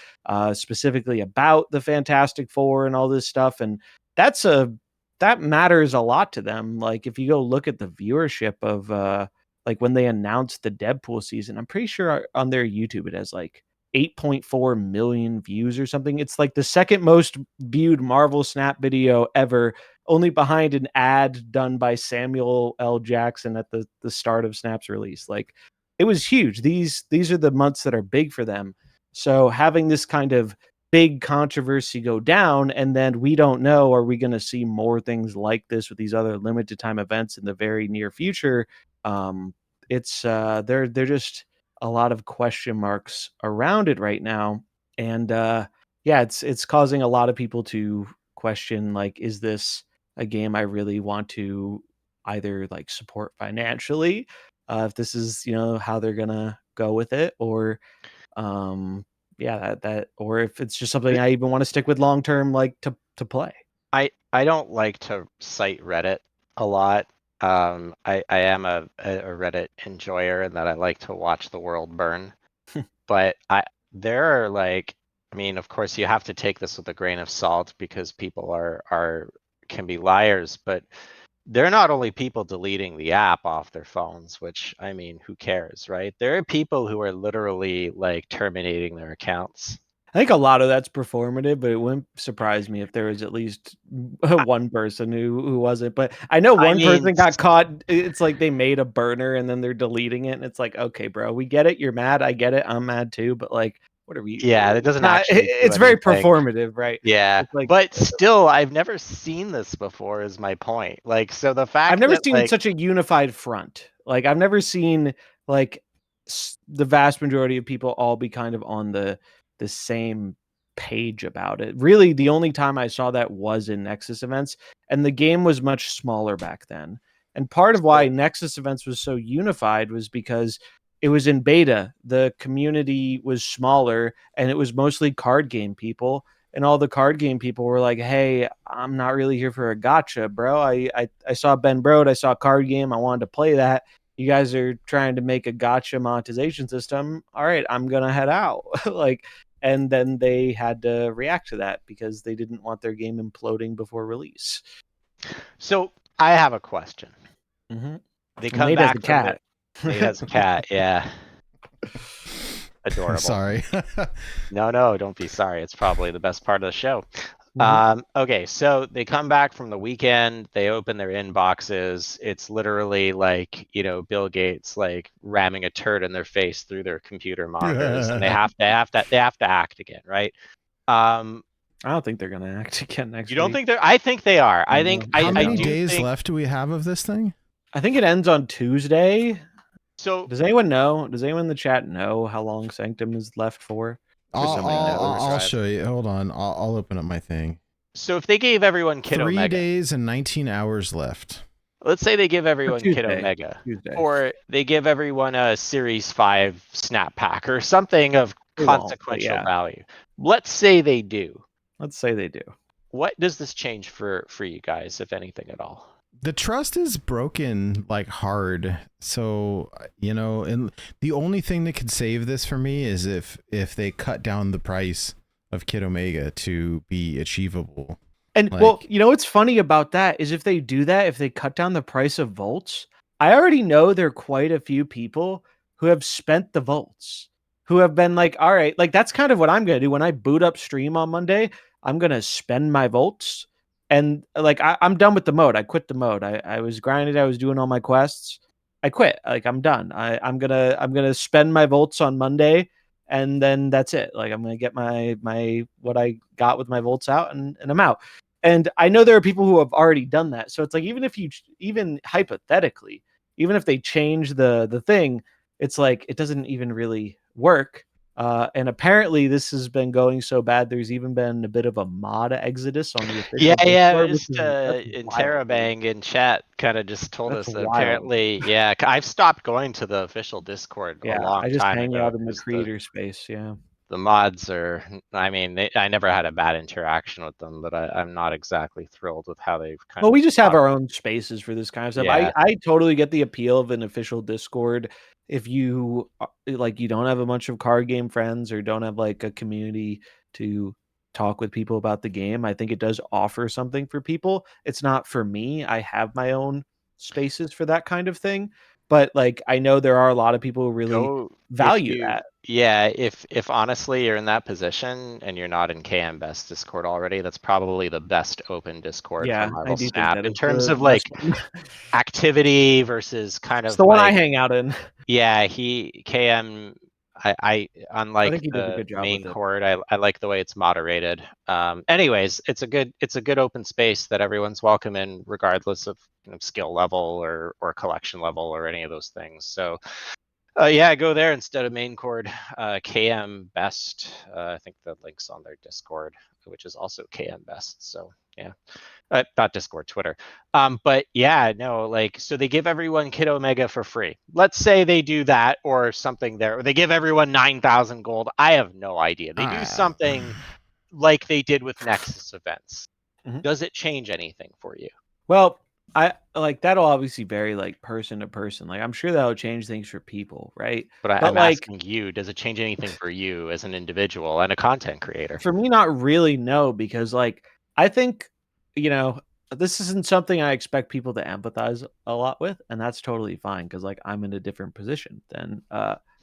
specifically about the Fantastic Four and all this stuff. And that matters a lot to them. Like if you go look at the viewership of like when they announced the Deadpool season, I'm pretty sure on their YouTube it has like 8.4 million views or something. It's like the second most viewed Marvel Snap video ever, only behind an ad done by Samuel L. Jackson at the start of Snap's release. Like it was huge. These are the months that are big for them. So having this kind of big controversy go down, and then we don't know, are we going to see more things like this with these other limited time events in the very near future? It's they're just a lot of question marks around it right now. And yeah, it's causing a lot of people to question, like, is this a game I really want to either like support financially, if this is, you know, how they're gonna go with it, or yeah, that or if it's just something I even want to stick with long term, like to play. I don't like to cite Reddit a lot. I am a Reddit enjoyer in that I like to watch the world burn. But there are like, I mean, of course you have to take this with a grain of salt because people can be liars, but they're not only people deleting the app off their phones, which, I mean, who cares, right? There are people who are literally like terminating their accounts. I think a lot of that's performative, but it wouldn't surprise me if there was at least one person who wasn't. But I know one person got caught. It's like they made a burner and then they're deleting it. And it's like, okay, bro, we get it. You're mad. I get it. I'm mad too. But like, what are we? Yeah, that doesn't actually do it's very anything. performative, right? Yeah, like, but still, I've never seen this before is my point. Like, so the fact I've never that, seen like, such a unified front. Like I've never seen like the vast majority of people all be kind of on the same page about it. Really, the only time I saw that was in Nexus events, and the game was much smaller back then. And part of why Nexus events was so unified was because it was in beta. The community was smaller, and it was mostly card game people. And all the card game people were like, "Hey, I'm not really here for a gotcha, bro. I saw Ben Brode, I saw a card game, I wanted to play that. You guys are trying to make a gotcha monetization system. All right, I'm gonna head out." Like, and then they had to react to that because they didn't want their game imploding before release. So I have a question. Mm-hmm. They come back as a cat. Nate has a cat, yeah. Adorable. Sorry. No, don't be sorry. It's probably the best part of the show. Mm-hmm. Okay, so they come back from the weekend, they open their inboxes. It's literally like, you know, Bill Gates like ramming a turd in their face through their computer monitors, and they have to act again, right? I don't think they're gonna act again next week. You don't think they're? I think they are. I think. How many do days think... left do we have of this thing? I think it ends on Tuesday. So does anyone know? Does anyone in the chat know how long Sanctum is left for? I'll show you. Hold on. I'll open up my thing. So if they gave everyone Kid 3 Omega, days and 19 hours left. let's say they give everyone Kid Tuesday. Omega, or they give everyone a Series 5 snap pack or something of consequential value. Let's say they do. Let's say they do. What does this change for you guys, if anything at all? The trust is broken like hard. So, you know, and the only thing that could save this for me is if they cut down the price of Kid Omega to be achievable. And well, you know what's funny about that is if they do that, if they cut down the price of volts, I already know there are quite a few people who have spent the volts, who have been like, all right, like that's kind of what I'm going to do when I boot up stream on Monday. I'm going to spend my volts. And like, I'm done with the mode. I quit the mode. I was grinding. I was doing all my quests. I quit. Like, I'm done. I'm going to spend my volts on Monday. And then that's it. Like, I'm going to get my what I got with my volts out and I'm out. And I know there are people who have already done that. So it's like, even hypothetically, even if they change the thing, it's like, it doesn't even really work. And apparently this has been going so bad. There's even been a bit of a mod exodus on the official Discord, Just Interrobang in chat kind of just told us that wild. apparently, I've stopped going to the official Discord a long time ago. I just hang out in the creator space. Yeah. The mods are, I mean, I never had a bad interaction with them, but I'm not exactly thrilled with how they've kind of. Well, we just have our own spaces for this kind of stuff. Yeah. I totally get the appeal of an official Discord. If you like, you don't have a bunch of card game friends or don't have like a community to talk with people about the game, I think it does offer something for people. It's not for me. I have my own spaces for that kind of thing. But like, I know there are a lot of people who really value that. Yeah, if honestly you're in that position and you're not in KM Best Discord already, that's probably the best open Discord for Marvel Snap in terms of like activity versus kind of. It's the one I hang out in. Yeah, KM. I unlike the main chord, I like the way it's moderated. Anyways, it's a good open space that everyone's welcome in, regardless of skill level or collection level or any of those things. So go there instead of main chord. KM Best. I think the link's on their Discord, which is also KM Best. So yeah. Not Discord, Twitter. But yeah, no, like, so they give everyone Kid Omega for free. Let's say they do that or something there. Or they give everyone 9,000 gold. I have no idea. They do something like they did with Nexus events. Mm-hmm. Does it change anything for you? Well, I like that'll obviously vary like person to person. Like I'm sure that'll change things for people, right? But I'm asking you, does it change anything for you as an individual and a content creator? For me, not really, no, because like I think, this isn't something I expect people to empathize a lot with, and that's totally fine because like I'm in a different position than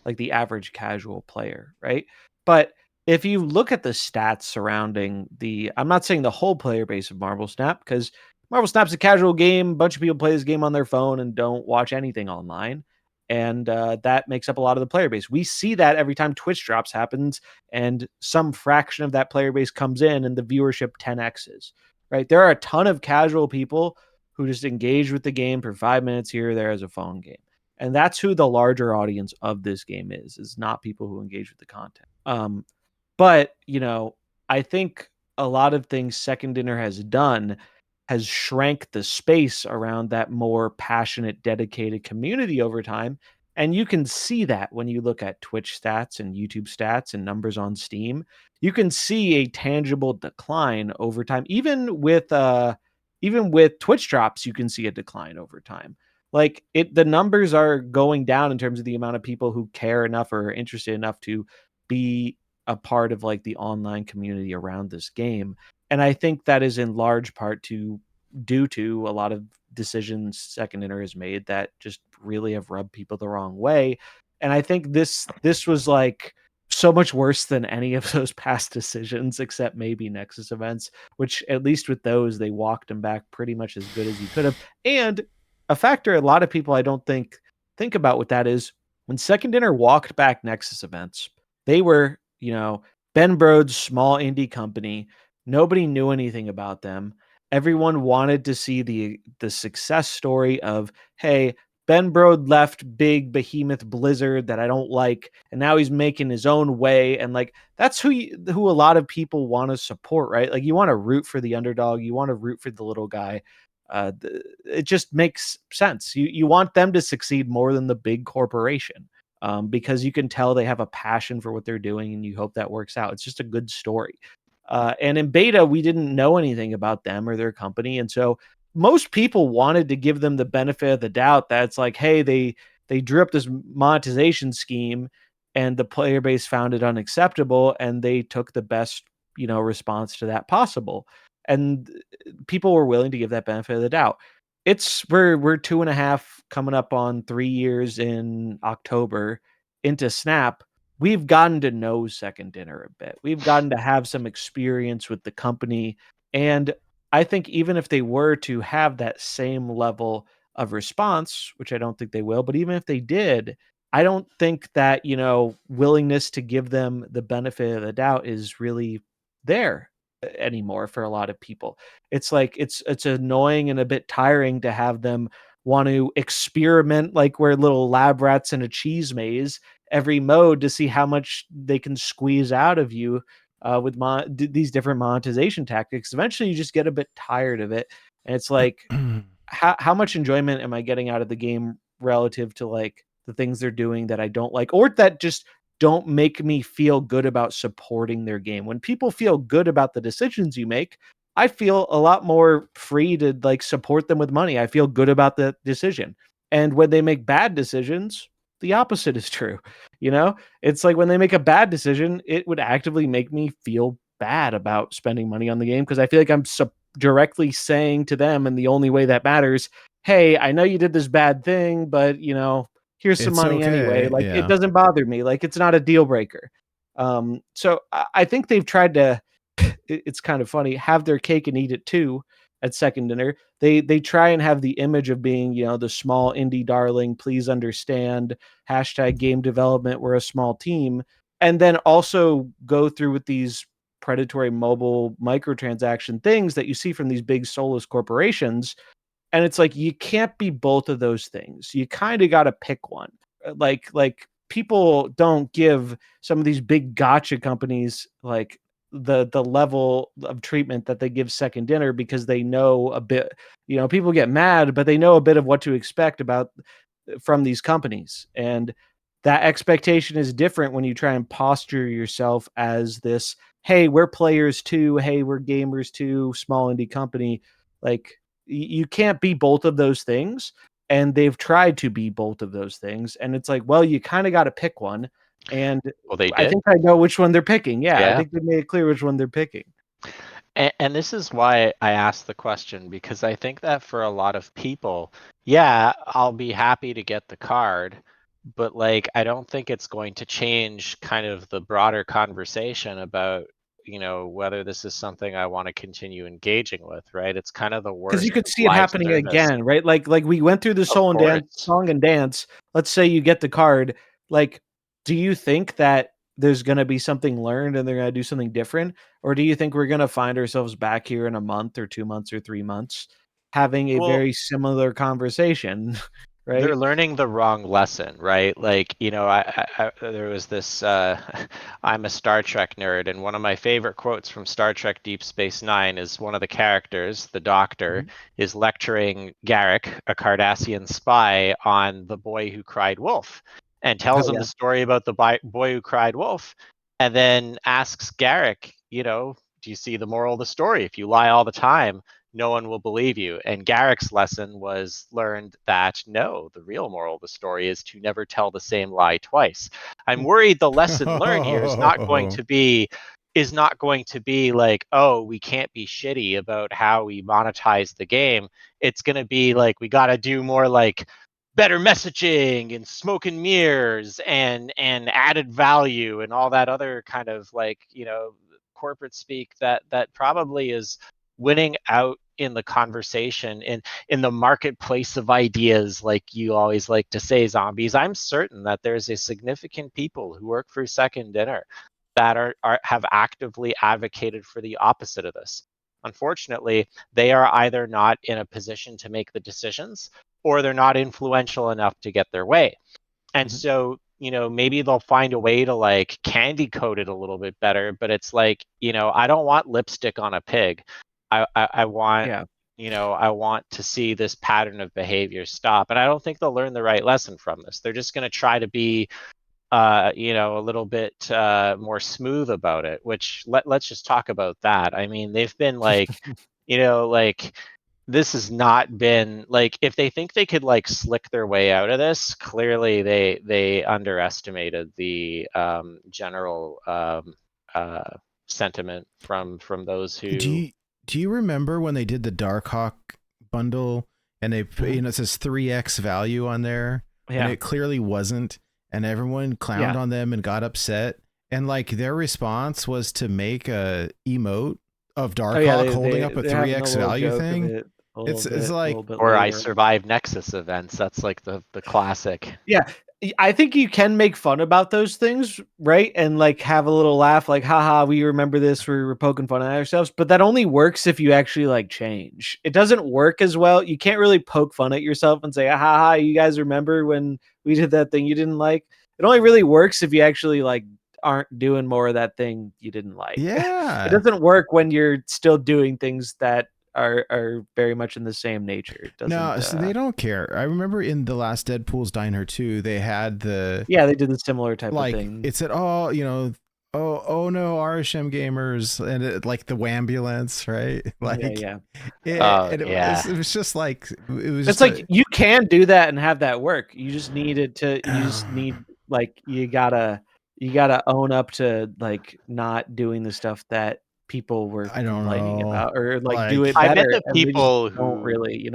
like the average casual player, right? But if you look at the stats surrounding I'm not saying the whole player base of Marvel Snap, because Marvel Snap's a casual game. A bunch of people play this game on their phone and don't watch anything online. And that makes up a lot of the player base. We see that every time Twitch drops happens and some fraction of that player base comes in and the viewership 10x's, right? There are a ton of casual people who just engage with the game for 5 minutes here or there as a phone game. And that's who the larger audience of this game is not people who engage with the content. But, I think a lot of things Second Dinner has done has shrank the space around that more passionate, dedicated community over time. And you can see that when you look at Twitch stats and YouTube stats and numbers on Steam. You can see a tangible decline over time. Even with Twitch drops, you can see a decline over time. Like the numbers are going down in terms of the amount of people who care enough or are interested enough to be a part of like the online community around this game. And I think that is in large part due to a lot of decisions Second Dinner has made that just really have rubbed people the wrong way. And I think this was like so much worse than any of those past decisions, except maybe Nexus events, which at least with those, they walked them back pretty much as good as you could have. And a factor a lot of people I don't think about with that is when Second Dinner walked back Nexus events, they were, Ben Brode's small indie company. Nobody knew anything about them. Everyone wanted to see the success story of, hey, Ben Brode left big behemoth Blizzard that I don't like, and now he's making his own way. And like that's who a lot of people want to support, right? Like you want to root for the underdog, you want to root for the little guy. It just makes sense. You want them to succeed more than the big corporation, because you can tell they have a passion for what they're doing, and you hope that works out. It's just a good story. And in beta, we didn't know anything about them or their company, and so most people wanted to give them the benefit of the doubt that it's like, hey, they drew up this monetization scheme and the player base found it unacceptable and they took the best, response to that possible. And people were willing to give that benefit of the doubt. We're 2.5 coming up on 3 years in October into Snap. We've gotten to know Second Dinner a bit. We've gotten to have some experience with the company. And I think even if they were to have that same level of response, which I don't think they will, but even if they did, I don't think that, willingness to give them the benefit of the doubt is really there anymore for a lot of people. It's like it's annoying and a bit tiring to have them want to experiment like we're little lab rats in a cheese maze every mode to see how much they can squeeze out of you with these different monetization tactics. Eventually, you just get a bit tired of it, and it's like, how much enjoyment am I getting out of the game relative to like the things they're doing that I don't like, or that just don't make me feel good about supporting their game? When people feel good about the decisions you make, I feel a lot more free to like support them with money. I feel good about the decision. And when they make bad decisions, the opposite is true. It's like when they make a bad decision, it would actively make me feel bad about spending money on the game because I feel like I'm directly saying to them in the only way that matters, hey, I know you did this bad thing, but here's some It's money anyway. okay. Like it Yeah. doesn't bother me. Like it's not a deal breaker. So I think they've tried to, it's kind of funny, have their cake and eat it too at Second Dinner. They try and have the image of being, the small indie darling, please understand, hashtag game development, we're a small team. And then also go through with these predatory mobile microtransaction things that you see from these big soulless corporations. And it's like you can't be both of those things. You kind of got to pick one. Like people don't give some of these big gotcha companies like the level of treatment that they give Second Dinner because they know a bit, people get mad, but they know a bit of what to expect about from these companies. And that expectation is different when you try and posture yourself as this, hey, we're players too, hey, we're gamers too, small indie company. Like you can't be both of those things, and they've tried to be both of those things, and it's like, well, you kind of got to pick one. And Well, they I did. think I know which one they're picking. Yeah, I Yeah. think they made it clear which one they're picking. And this is why I asked the question, because I think that for a lot of people, yeah, I'll be happy to get the card, but like I don't think it's going to change kind of the broader conversation about, whether this is something I want to continue engaging with, right? It's kind of the Because you worst could see it live happening service. again, right? Like we went through the Of course. song and dance. Let's say you get the card. Like, do you think that there's going to be something learned and they're going to do something different, or do you think we're going to find ourselves back here in a month or 2 months or 3 months having a Well, very similar conversation, they're right? learning the wrong lesson, right? Like, there was this I'm a Star Trek nerd, and one of my favorite quotes from Star Trek Deep Space Nine is one of the characters, the doctor, Mhm. is lecturing Garrick, a Cardassian spy, on the boy who cried wolf, and tells Oh him yeah. the story about the boy who cried wolf, and then asks Garrick, do you see the moral of the story? If you lie all the time, no one will believe you. And Garrick's lesson was learned that no, the real moral of the story is to never tell the same lie twice. I'm worried the lesson learned here is not going to be like, oh, we can't be shitty about how we monetize the game. It's going to be like we got to do more like better messaging and smoke and mirrors and added value and all that other kind of like, corporate speak that probably is winning out in the conversation in the marketplace of ideas, like you always like to say, Zombies. I'm certain that there's a significant people who work for Second Dinner that have actively advocated for the opposite of this. Unfortunately, they are either not in a position to make the decisions, or they're not influential enough to get their way. And so, maybe they'll find a way to like candy coat it a little bit better, but it's like, I don't want lipstick on a pig. I want, I want to see this pattern of behavior stop. And I don't think they'll learn the right lesson from this. They're just going to try to be, a little bit more smooth about it, which let's just talk about that. I mean, they've been like, like, this has not been like, if they think they could like slick their way out of this, clearly they underestimated the general sentiment from those who. Do you remember when they did the Darkhawk bundle and they it says 3x value on there, and it clearly wasn't, and everyone clowned on them and got upset, and like their response was to make a emote of Darkhawk holding up a 3x value thing. It's like, or I survive Nexus events. That's like the classic. Yeah, I think you can make fun about those things, right? And like have a little laugh, like, haha, we remember this, we were poking fun at ourselves. But that only works if you actually like change. It doesn't work as well. You can't really poke fun at yourself and say, haha, you guys remember when we did that thing you didn't like? It only really works if you actually like aren't doing more of that thing you didn't like. Yeah. It doesn't work when you're still doing things that are very much in the same nature. No, so they don't care. I remember in the last Deadpool's Diner 2, they had they did the similar type of thing. It said, oh no, RSM gamers, and it, like the Wambulance, right? Like, it was just like, it's like you can do that and have that work. You just needed to. You just need like you gotta own up to like not doing the stuff that people were complaining about, or like do it better. I bet the people who don't really,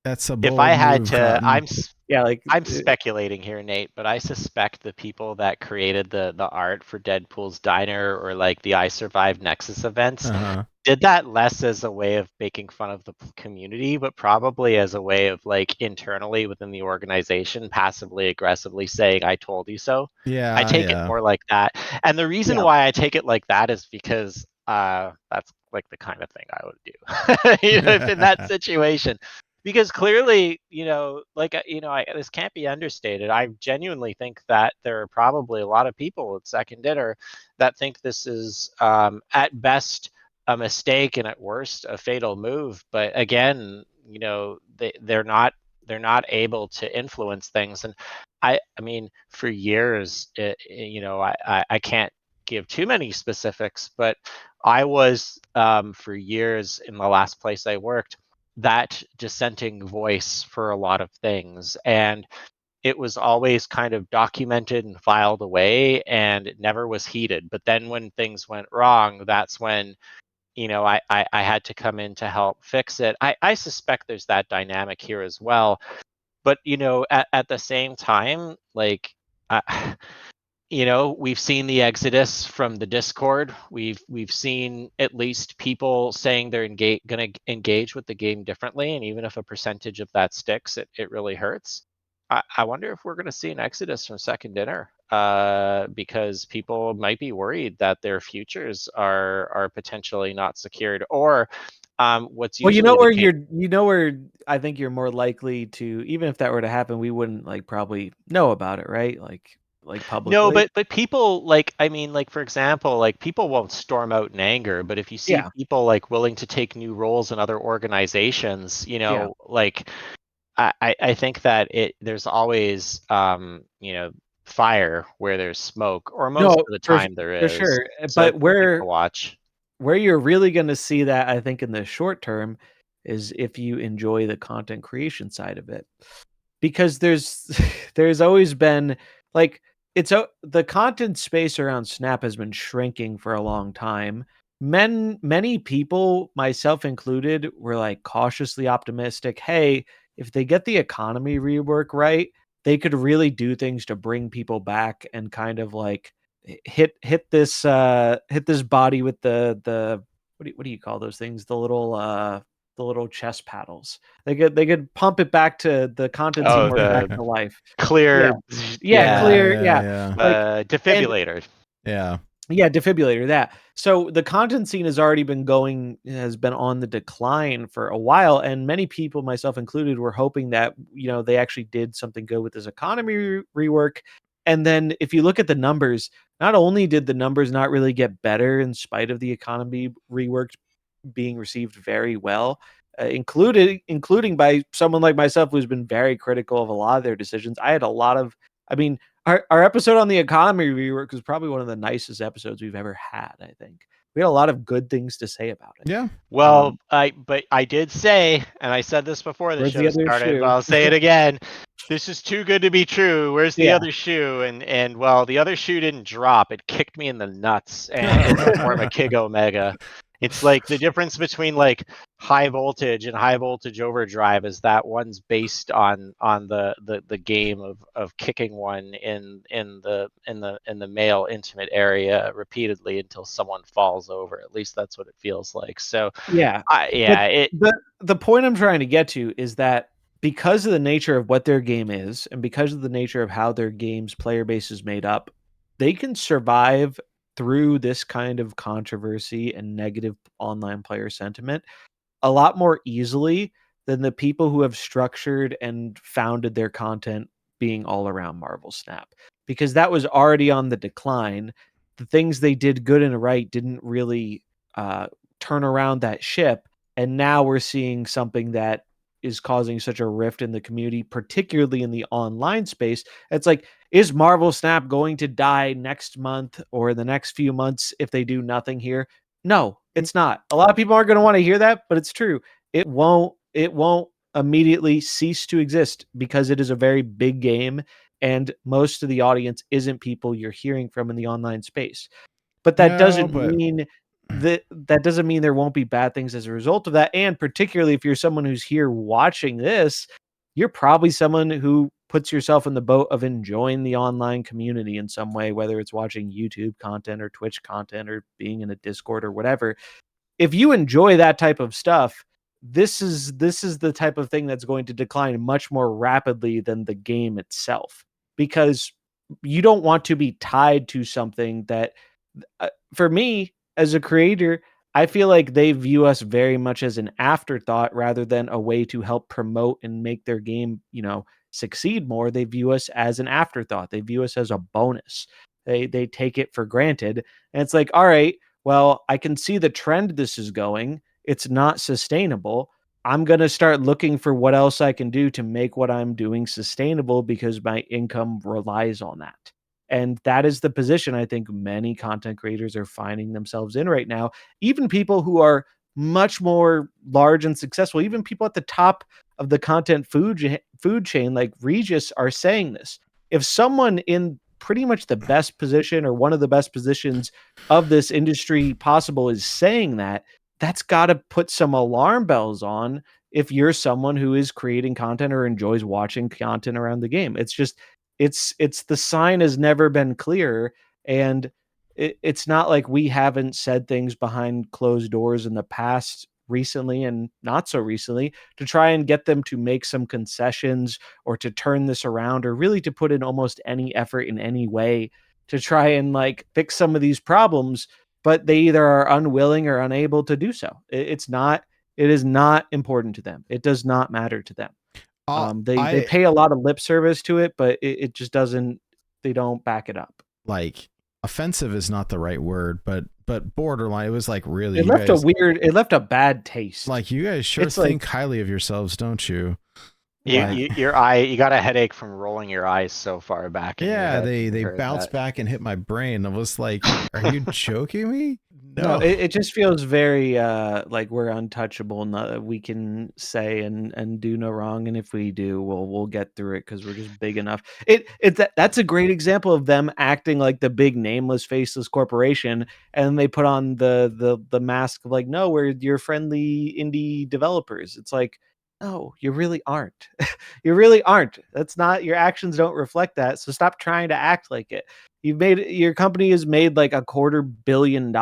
that's a bold if I had move, to, Cotton. I'm speculating here, Nate, but I suspect the people that created the art for Deadpool's Diner or like the I Survived Nexus events did that less as a way of making fun of the community, but probably as a way of like internally within the organization, passively aggressively saying, I told you so. Yeah, I take it more like that. And the reason why I take it like that is because that's like the kind of thing I would do if in that situation. Because clearly, this can't be understated. I genuinely think that there are probably a lot of people at Second Dinner that think this is at best a mistake and at worst a fatal move. But again, they're not able to influence things. And I mean, for years, I can't give too many specifics, but I was for years in the last place I worked that dissenting voice for a lot of things, and it was always kind of documented and filed away, and it never was heeded. But then when things went wrong, that's when I had to come in to help fix it. I suspect there's that dynamic here as well, but at the same time, like we've seen the exodus from the Discord. We've seen at least people saying they're going to engage with the game differently, and even if a percentage of that sticks, it really hurts. I wonder if we're going to see an exodus from Second Dinner, because people might be worried that their futures are potentially not secured, or what's usually where I think you're more likely to, even if that were to happen, we wouldn't like probably know about it, right? Like publicly. No, but people for example, like people won't storm out in anger, but if you see people like willing to take new roles in other organizations, like I think that there's always fire where there's smoke, or most of the time there is. For sure. So but where you're really going to see that, I think, in the short term is if you enjoy the content creation side of it. Because there's always been like the content space around Snap has been shrinking for a long time. Many people, myself included, were like cautiously optimistic. Hey, if they get the economy rework right, they could really do things to bring people back and kind of like hit this body with the what do you call those things? The little chest paddles. They could pump it back to the content scene more back to life. Clear, clear, defibrillator. And, Yeah, defibrillator, that. So the content scene has been on the decline for a while, and many people, myself included, were hoping that, they actually did something good with this economy rework. And then if you look at the numbers, not only did the numbers not really get better in spite of the economy rework being received very well, including by someone like myself who's been very critical of a lot of their decisions. I mean, our episode on the economy rework was probably one of the nicest episodes we've ever had. I think we had a lot of good things to say about it. Yeah. Well, I did say, and I said this before the Where's the show other started, but shoe? I'll say it again. This is too good to be true. Where's the Yeah. other shoe? And well, the other shoe didn't drop. It kicked me in the nuts, and it's the form of Kig Omega. It's like the difference between like high voltage and high voltage overdrive is that one's based on the game of kicking one in the male intimate area repeatedly until someone falls over. At least that's what it feels like. So Yeah. The point I'm trying to get to is that because of the nature of what their game is, and because of the nature of how their game's player base is made up, they can survive through this kind of controversy and negative online player sentiment a lot more easily than the people who have structured and founded their content being all around Marvel Snap, because that was already on the decline. The things they did good and right didn't really uh, turn around that ship, and now we're seeing something that is causing such a rift in the community, particularly in the online space. It's like, is Marvel Snap going to die next month or in the next few months if they do nothing here? No, it's not. A lot of people aren't going to want to hear that, but it's true. It won't immediately cease to exist because it is a very big game, and most of the audience isn't people you're hearing from in the online space. But that doesn't mean there won't be bad things as a result of that. And particularly if you're someone who's here watching this, you're probably someone who puts yourself in the boat of enjoying the online community in some way, whether it's watching YouTube content or Twitch content or being in a Discord or whatever. If you enjoy that type of stuff, this is the type of thing that's going to decline much more rapidly than the game itself, because you don't want to be tied to something that, for me as a creator, I feel like they view us very much as an afterthought rather than a way to help promote and make their game, succeed more. They view us as an afterthought. They view us as a bonus. They take it for granted. And it's like, all right, well, I can see the trend this is going. It's not sustainable. I'm going to start looking for what else I can do to make what I'm doing sustainable because my income relies on that. And that is the position I think many content creators are finding themselves in right now. Even people who are much more large and successful, even people at the top of the content food chain like Regis are saying this. If someone in pretty much the best position or one of the best positions of this industry possible is saying that, that's got to put some alarm bells on if you're someone who is creating content or enjoys watching content around the game. It's just it's the sign has never been clearer, and it's not like we haven't said things behind closed doors in the past, recently and not so recently, to try and get them to make some concessions or to turn this around, or really to put in almost any effort in any way to try and like fix some of these problems, but they either are unwilling or unable to do so. It is not important to them. It does not matter to them. They pay a lot of lip service to it, but it just doesn't. They don't back it up. Like, offensive is not the right word, but borderline. It was like, really, It left a bad taste. Like, you guys sure think highly of yourselves, don't you? You got a headache from rolling your eyes so far back. Yeah, they bounced back and hit my brain. I was like, are you joking me? No, it just feels very like we're untouchable. We can say and do no wrong, and if we do, we'll get through it because we're just big enough. That's a great example of them acting like the big nameless, faceless corporation, and they put on the mask of like, no, we're your friendly indie developers. It's like, no, you really aren't. You really aren't. That's not, your actions don't reflect that. So stop trying to act like it. Your company has made like $250 million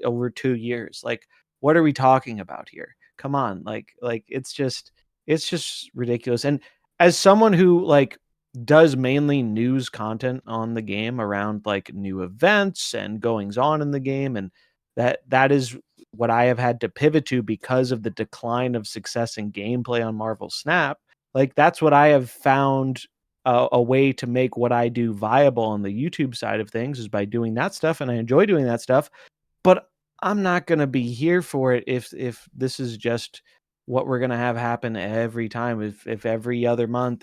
over 2 years. Like, what are we talking about here? Come on. Like it's just ridiculous. And as someone who like does mainly news content on the game around like new events and goings on in the game, and that is what I have had to pivot to because of the decline of success in gameplay on Marvel Snap. Like that's what I have found a way to make what I do viable on the YouTube side of things is by doing that stuff, and I enjoy doing that stuff. But I'm not gonna be here for it if this is just what we're gonna have happen every time. If every month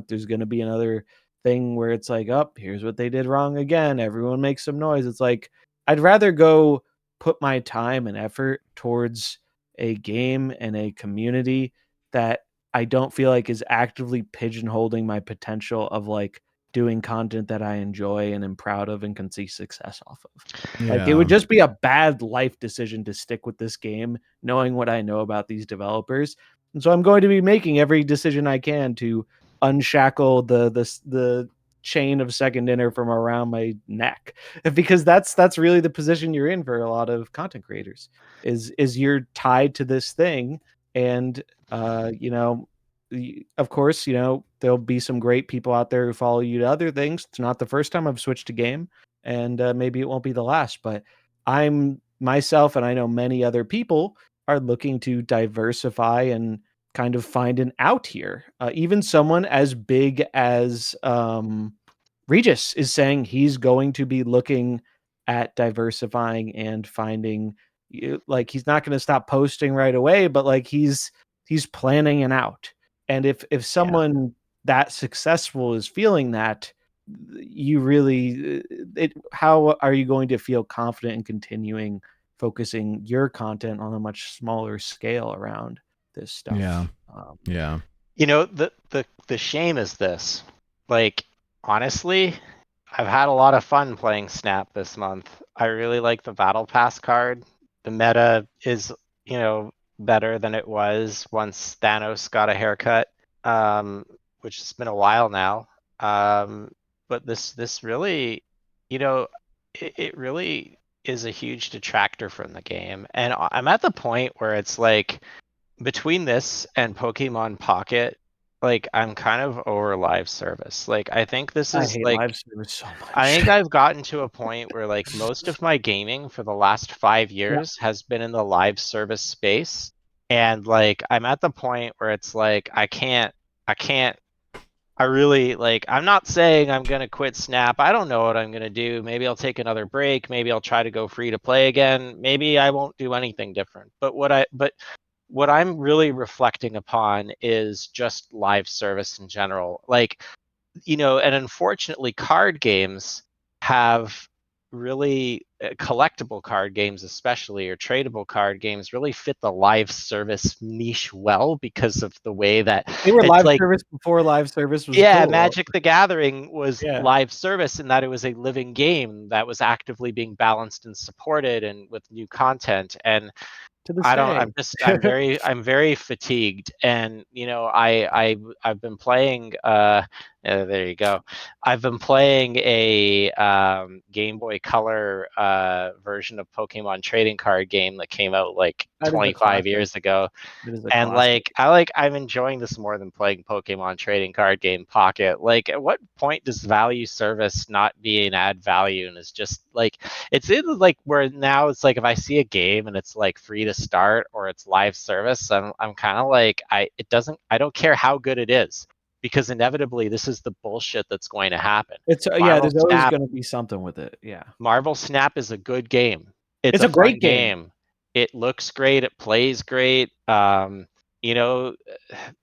there's gonna be another thing where it's like, oh, here's what they did wrong again. Everyone makes some noise. It's like I'd rather go put my time and effort towards a game and a community that I don't feel like is actively pigeonholing my potential of like doing content that I enjoy and am proud of and can see success off of. Like it would just be a bad life decision to stick with this game, knowing what I know about these developers. And so I'm going to be making every decision I can to unshackle the chain of second dinner from around my neck, because that's really the position you're in for a lot of content creators is you're tied to this thing. And you know, of course, you know, there'll be some great people out there who follow you to other things. It's not the first time I've switched a game, and maybe it won't be the last, but I'm myself, and I know many other people are looking to diversify and kind of find an out here. Even someone as big as Regis is saying he's going to be looking at diversifying and finding, like, he's not going to stop posting right away, but like he's planning an out. And if someone that successful is feeling that, you really how are you going to feel confident in continuing focusing your content on a much smaller scale around this stuff? Yeah. You know, the shame is this. Like, honestly, I've had a lot of fun playing Snap this month. I really like the Battle Pass card. The meta is, you know, better than it was once Thanos got a haircut, which has been a while now. But this really, you know, it really is a huge detractor from the game. And I'm at the point where it's like, between this and Pokemon Pocket, like I'm kind of over live service. Like I think this I is hate like live service so much. I think I've gotten to a point where like most of my gaming for the last 5 years has been in the live service space. And like I'm at the point where it's like I really like I'm not saying I'm gonna quit Snap. I don't know what I'm gonna do. Maybe I'll take another break. Maybe I'll try to go free to play again. Maybe I won't do anything different. But what I'm really reflecting upon is just live service in general. Like, you know, and unfortunately, card games have really collectible card games, especially, or tradable card games, really fit the live service niche well because of the way that they were it's live like, service before live service was yeah, cool. Magic the Gathering was Yeah. live service in that it was a living game that was actively being balanced and supported and with new content. And To this I don't. day. I'm very fatigued, and you know, I've been playing. There you go. I've been playing a Game Boy Color version of Pokemon trading card game that came out like That is a 25 classic. years ago. It is a And classic. I'm enjoying this more than playing Pokemon trading card game Pocket. Like, at what point does value service not be an add value and is just like it's in like where now it's like if I see a game and it's like free to start or it's live service, I'm kind of like I don't care how good it is because inevitably this is the bullshit that's going to happen. It's there's always going to be something with it. Yeah. Marvel Snap is a good game. It's It's a a great fun game. game. It looks great. It plays great. You know,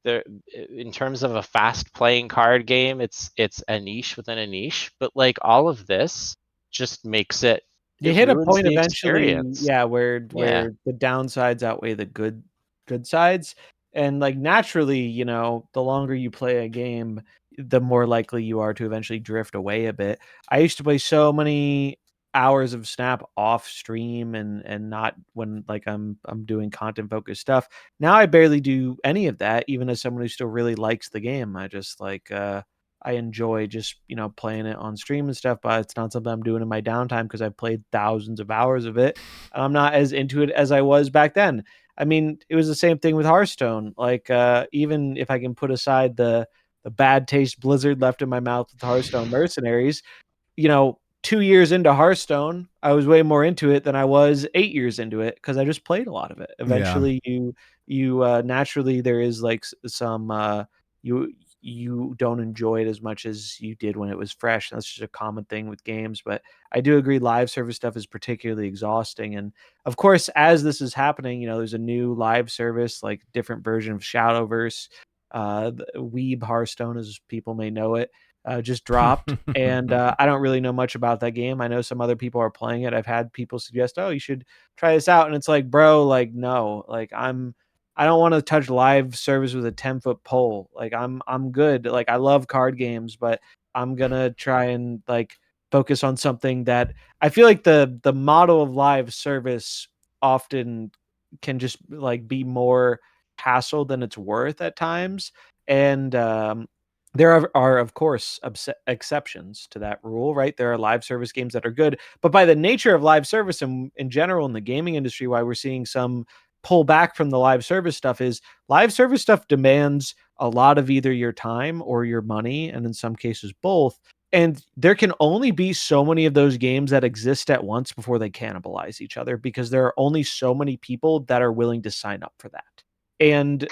there in terms of a fast playing card game, it's a niche within a niche. But like all of this just makes it You hit a ruins point the eventually, experience. where Yeah. the downsides outweigh the good sides. And like naturally, you know, the longer you play a game, the more likely you are to eventually drift away a bit. I used to play so many hours of Snap off stream and not when like I'm doing content focused stuff. Now I barely do any of that, even as someone who still really likes the game. I just like I enjoy just, you know, playing it on stream and stuff, but it's not something I'm doing in my downtime because I've played thousands of hours of it. I'm not as into it as I was back then. I mean, it was the same thing with Hearthstone. Like, even if I can put aside the bad taste Blizzard left in my mouth with Hearthstone Mercenaries. 2 years into Hearthstone, I was way more into it than I was 8 years into it because I just played a lot of it. Eventually, you naturally there is like some you don't enjoy it as much as you did when it was fresh. That's just a common thing with games. But I do agree, live service stuff is particularly exhausting. And of course, as this is happening, there's a new live service, like different version of Shadowverse. Weeb Hearthstone, as people may know it, just dropped. And I don't really know much about that game. I know some other people are playing it. I've had people suggest, oh, you should try this out. And it's like, bro, like, no, like I don't want to touch live service with a 10-foot pole. Like I'm good. Like I love card games, but I'm gonna try and like focus on something that I feel like the model of live service often can just like be more hassle than it's worth at times. And there are of course exceptions to that rule, right? There are live service games that are good, but by the nature of live service and in general in the gaming industry, why we're seeing some pull back from the live service stuff is live service stuff demands a lot of either your time or your money, and in some cases both. And there can only be so many of those games that exist at once before they cannibalize each other because there are only so many people that are willing to sign up for that. And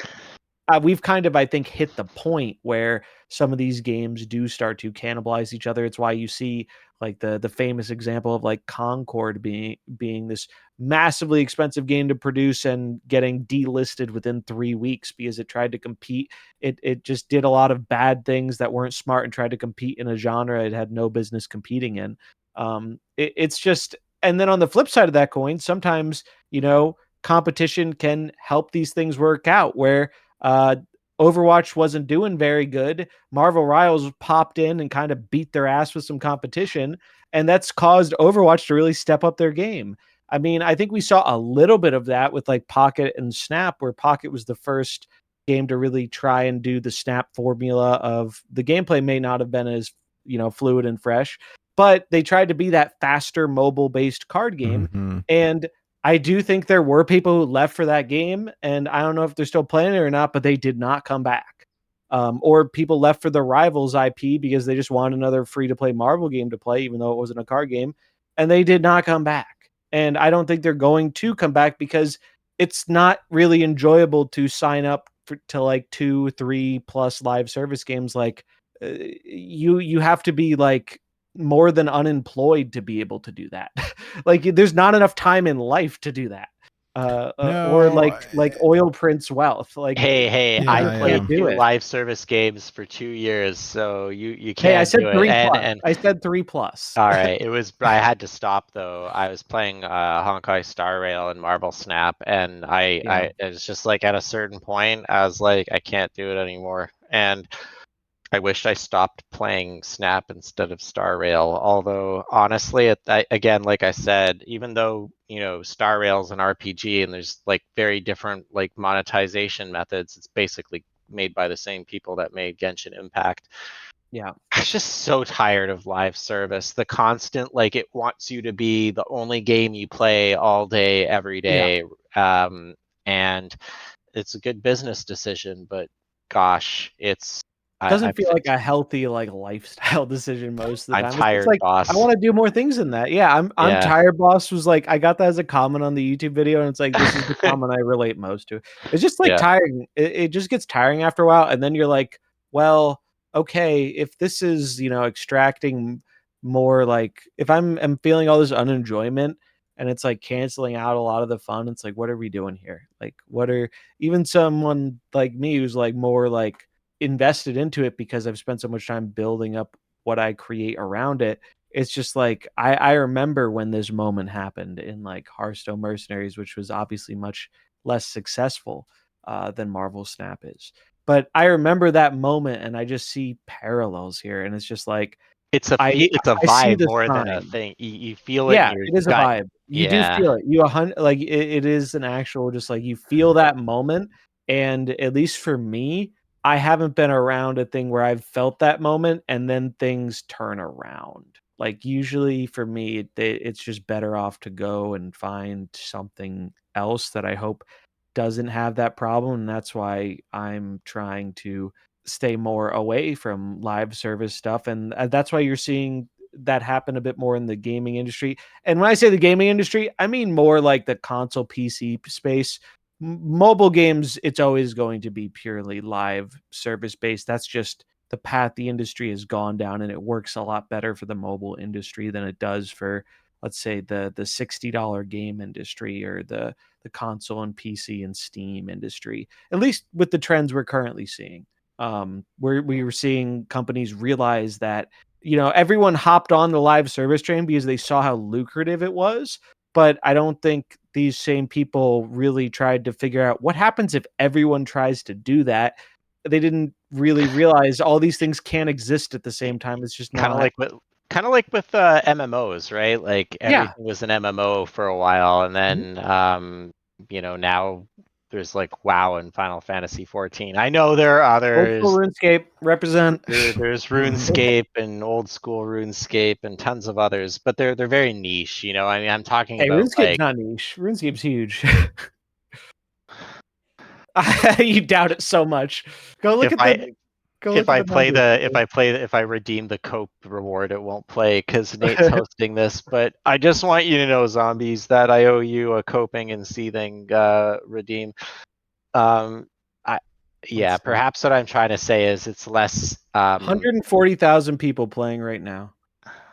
we've kind of, I think, hit the point where some of these games do start to cannibalize each other. It's why you see like the famous example of like Concord being this massively expensive game to produce and getting delisted within 3 weeks because it tried to compete. It just did a lot of bad things that weren't smart and tried to compete in a genre it had no business competing in. It's just, and then on the flip side of that coin, sometimes competition can help these things work out where uh, Overwatch wasn't doing very good. Marvel Rivals popped in and kind of beat their ass with some competition, and that's caused Overwatch to really step up their game. I mean, I think we saw a little bit of that with like Pocket and Snap, where Pocket was the first game to really try and do the Snap formula of the gameplay may not have been as, fluid and fresh, but they tried to be that faster mobile based card game. Mm-hmm. And I do think there were people who left for that game, and I don't know if they're still playing it or not, but they did not come back. Or people left for the Rivals IP because they just wanted another free-to-play Marvel game to play, even though it wasn't a card game, and they did not come back. And I don't think they're going to come back because it's not really enjoyable to sign up to like 2-3 plus live service games. Like you have to be like more than unemployed to be able to do that. Like there's not enough time in life to do that. Or No, like oil prints wealth. Like Hey, yeah, I yeah. played do two it. live service games for 2 years, so you Hey, I can said do it. 3 And plus. I said 3 plus. all right, I had to stop though. I was playing Honkai Star Rail and Marble Snap, and Yeah. it was just like at a certain point, I was like, I can't do it anymore. And I wished I stopped playing Snap instead of Star Rail. Although honestly, again, like I said, even though Star Rail's an RPG and there's like very different like monetization methods, it's basically made by the same people that made Genshin Impact. Yeah. I'm just so tired of live service. The constant, like, it wants you to be the only game you play all day, every Yeah. day. And it's a good business decision, but gosh, Doesn't I'm feel like a healthy like lifestyle decision most of the I'm time. It's just tired, like I boss. want to do more things than that. Yeah, I'm Yeah. tired, boss was like I got that as a comment on the YouTube video, and it's like this is the comment I relate most to. It's just like Yeah. tiring. It just gets tiring after a while, and then you're like, well, okay, if this is extracting more, like if I'm feeling all this unenjoyment and it's like canceling out a lot of the fun, it's like what are we doing here? Like what are even someone like me who's like more like invested into it because I've spent so much time building up what I create around it. It's just like I remember when this moment happened in like Hearthstone Mercenaries, which was obviously much less successful than Marvel Snap is. But I remember that moment, and I just see parallels here, and it's just like It's a I it's a I see vibe the more than a sign. thing. You feel it in Yeah, your it is a gut. vibe. You do Yeah. feel it. You 100 like it is an actual just like you feel that moment. And at least for me, I haven't been around a thing where I've felt that moment and then things turn around. Like usually for me, it's just better off to go and find something else that I hope doesn't have that problem. And that's why I'm trying to stay more away from live service stuff, and that's why you're seeing that happen a bit more in the gaming industry. And when I say the gaming industry, I mean more like the console PC space. Mobile games, it's always going to be purely live service based. That's just the path the industry has gone down, and it works a lot better for the mobile industry than it does for, let's say, the $60 game industry or the console and PC and Steam industry. At least with the trends we're currently seeing, where we were seeing companies realize that, everyone hopped on the live service train because they saw how lucrative it was. But I don't think these same people really tried to figure out what happens if everyone tries to do that. They didn't really realize all these things can't exist at the same time. It's just Kind of not. like with MMOs, right? Like Yeah. everything was an MMO for a while, and then now there's like WoW and Final Fantasy 14. I know there are Old school others. RuneScape represent. There's RuneScape and old school RuneScape and tons of others, but they're very niche. I mean, I'm talking Hey, about RuneScape's like not niche. RuneScape's huge. You doubt it so much. Go look if at I the numbers. if I redeem the Cope reward, it won't play because Nate's hosting this. But I just want you to know, zombies, that I owe you a coping and seething redeem. Perhaps what I'm trying to say is it's less. 140,000 people playing right now.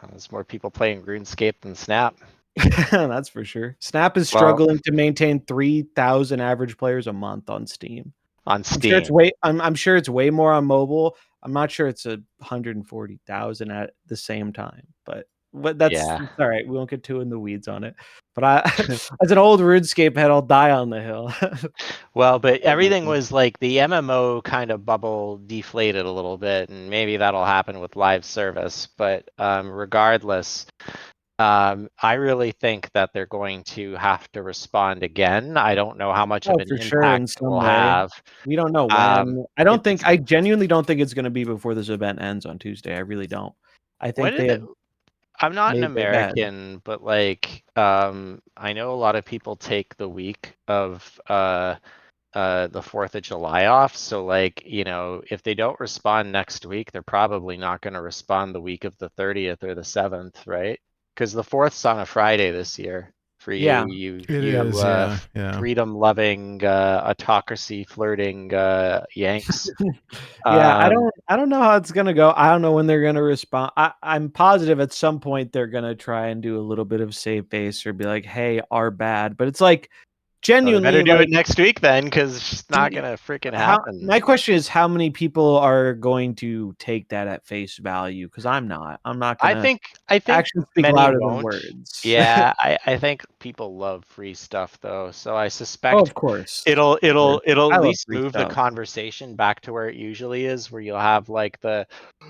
There's more people playing RuneScape than Snap. That's for sure. Snap is Well, struggling to maintain 3,000 average players a month on Steam. On Steam, I'm sure it's way more on mobile. I'm not sure it's 140,000 at the same time, but that's all right. We won't get too in the weeds on it. But as an old RuneScape head, I'll die on the hill. Well, but everything was like the MMO kind of bubble deflated a little bit, and maybe that'll happen with live service. But regardless, I really think that they're going to have to respond again. I don't know how much of an For sure, in impact it some will way. have. We don't know when. I genuinely don't think it's going to be before this event ends on Tuesday. I really don't. I think I'm not an made their bed. American, but like I know a lot of people take the week of the 4th of July off. So like, if they don't respond next week, they're probably not going to respond the week of the 30th or the 7th, right? Because the 4th's on a Friday this year for you. Yeah. Freedom-loving, autocracy flirting Yanks. Yeah, I don't know how it's gonna go. I don't know when they're gonna respond. I'm positive at some point they're gonna try and do a little bit of save face or be like, "Hey, our bad." But it's like genuinely, better do it next week then, because it's not gonna freaking happen. My question is, how many people are going to take that at face value? Because I'm not. I'm not gonna. I think actions speak many louder won't. than words. Yeah, I think people love free stuff though, so I suspect of course it'll at least move the stuff. Conversation back to where it usually is, where you'll have like the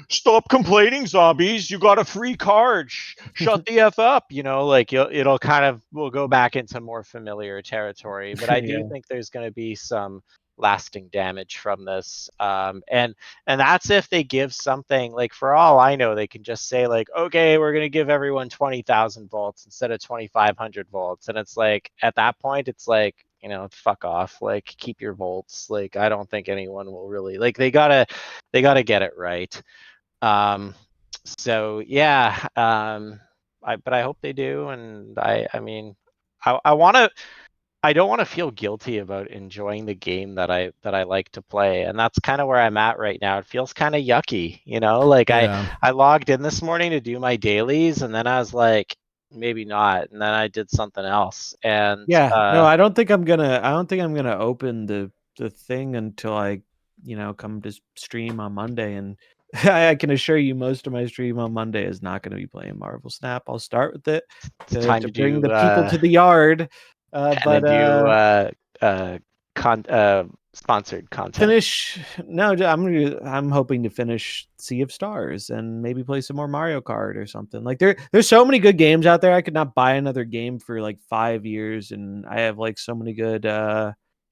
"Stop complaining, zombies! You got a free card. Shut the f up!" Like we'll go back into more familiar territory. But I do think there's going to be some lasting damage from this, and that's if they give something. Like, for all I know, they can just say like, "Okay, we're going to give everyone 20,000 volts instead of 2,500 volts," and it's like, at that point, it's like, fuck off. Like, keep your volts. Like, I don't think anyone will really like. They gotta get it right. So yeah. But I hope they do, and I mean, I don't want to feel guilty about enjoying the game that I like to play, and that's kind of where I'm at right now. It feels kind of yucky, Like, I logged in this morning to do my dailies, and then I was like, maybe not, and then I did something else. And no, I don't think I'm gonna open the thing until I come to stream on Monday, and I can assure you most of my stream on Monday is not going to be playing Marvel Snap. I'll start with it to bring the people to the yard. But then do sponsored content. I'm hoping to finish Sea of Stars and maybe play some more Mario Kart or something. Like, there's so many good games out there. I could not buy another game for like 5 years, and I have like so many good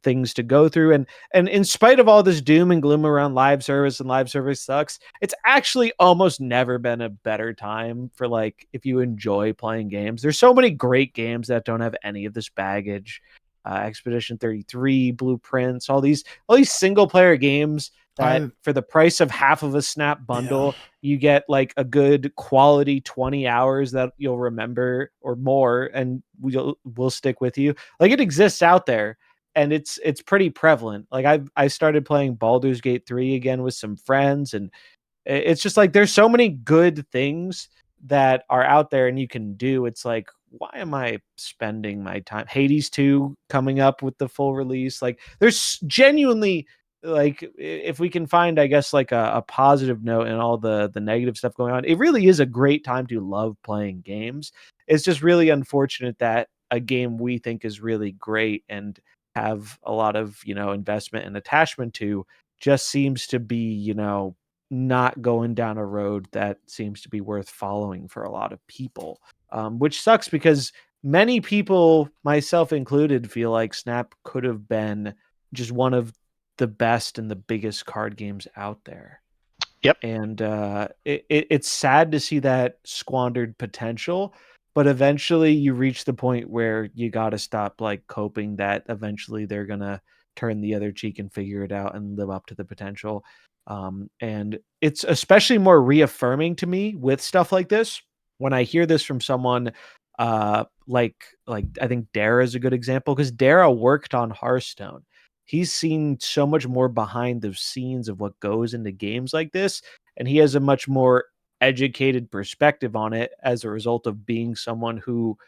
things to go through. And in spite of all this doom and gloom around live service and live service sucks, it's actually almost never been a better time for, like, if you enjoy playing games. There's so many great games that don't have any of this baggage. Expedition 33, Blueprints, all these single player games that for the price of half of a Snap bundle, you get like a good quality 20 hours that you'll remember or more, and we'll stick with you. Like, it exists out there, and it's pretty prevalent. Like, I started playing Baldur's Gate 3 again with some friends, and it's just like there's so many good things that are out there and you can do. It's like, why am I spending my time? Hades 2 coming up with the full release. Like, there's genuinely, like, if we can find, I guess, like a positive note in all the negative stuff going on, it really is a great time to love playing games. It's just really unfortunate that a game we think is really great and have a lot of, investment and attachment to just seems to be, not going down a road that seems to be worth following for a lot of people, which sucks because many people, myself included, feel like Snap could have been just one of the best and the biggest card games out there. Yep. And it's sad to see that squandered potential, but eventually you reach the point where you got to stop like coping that eventually they're going to turn the other cheek and figure it out and live up to the potential. And it's especially more reaffirming to me with stuff like this when I hear this from someone like I think Dara is a good example, because Dara worked on Hearthstone. He's seen so much more behind the scenes of what goes into games like this, and he has a much more educated perspective on it as a result of being someone who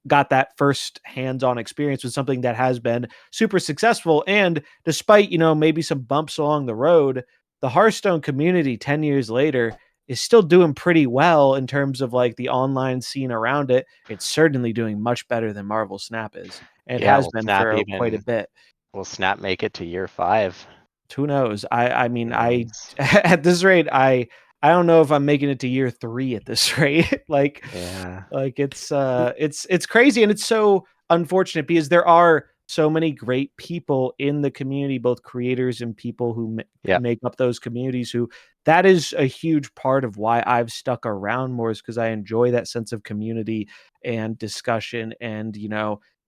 got that first hands-on experience with something that has been super successful. And despite, maybe some bumps along the road, the Hearthstone community 10 years later is still doing pretty well in terms of like the online scene around it. It's certainly doing much better than Marvel Snap is, and it has been for quite a bit. Will Snap make it to year 5? Who knows? I mean, at this rate, I don't know if I'm making it to year 3 at this rate. Like, yeah, like it's crazy, and it's so unfortunate because there are so many great people in the community, both creators and people who make up those communities, who that is a huge part of why I've stuck around more, is because I enjoy that sense of community and discussion and,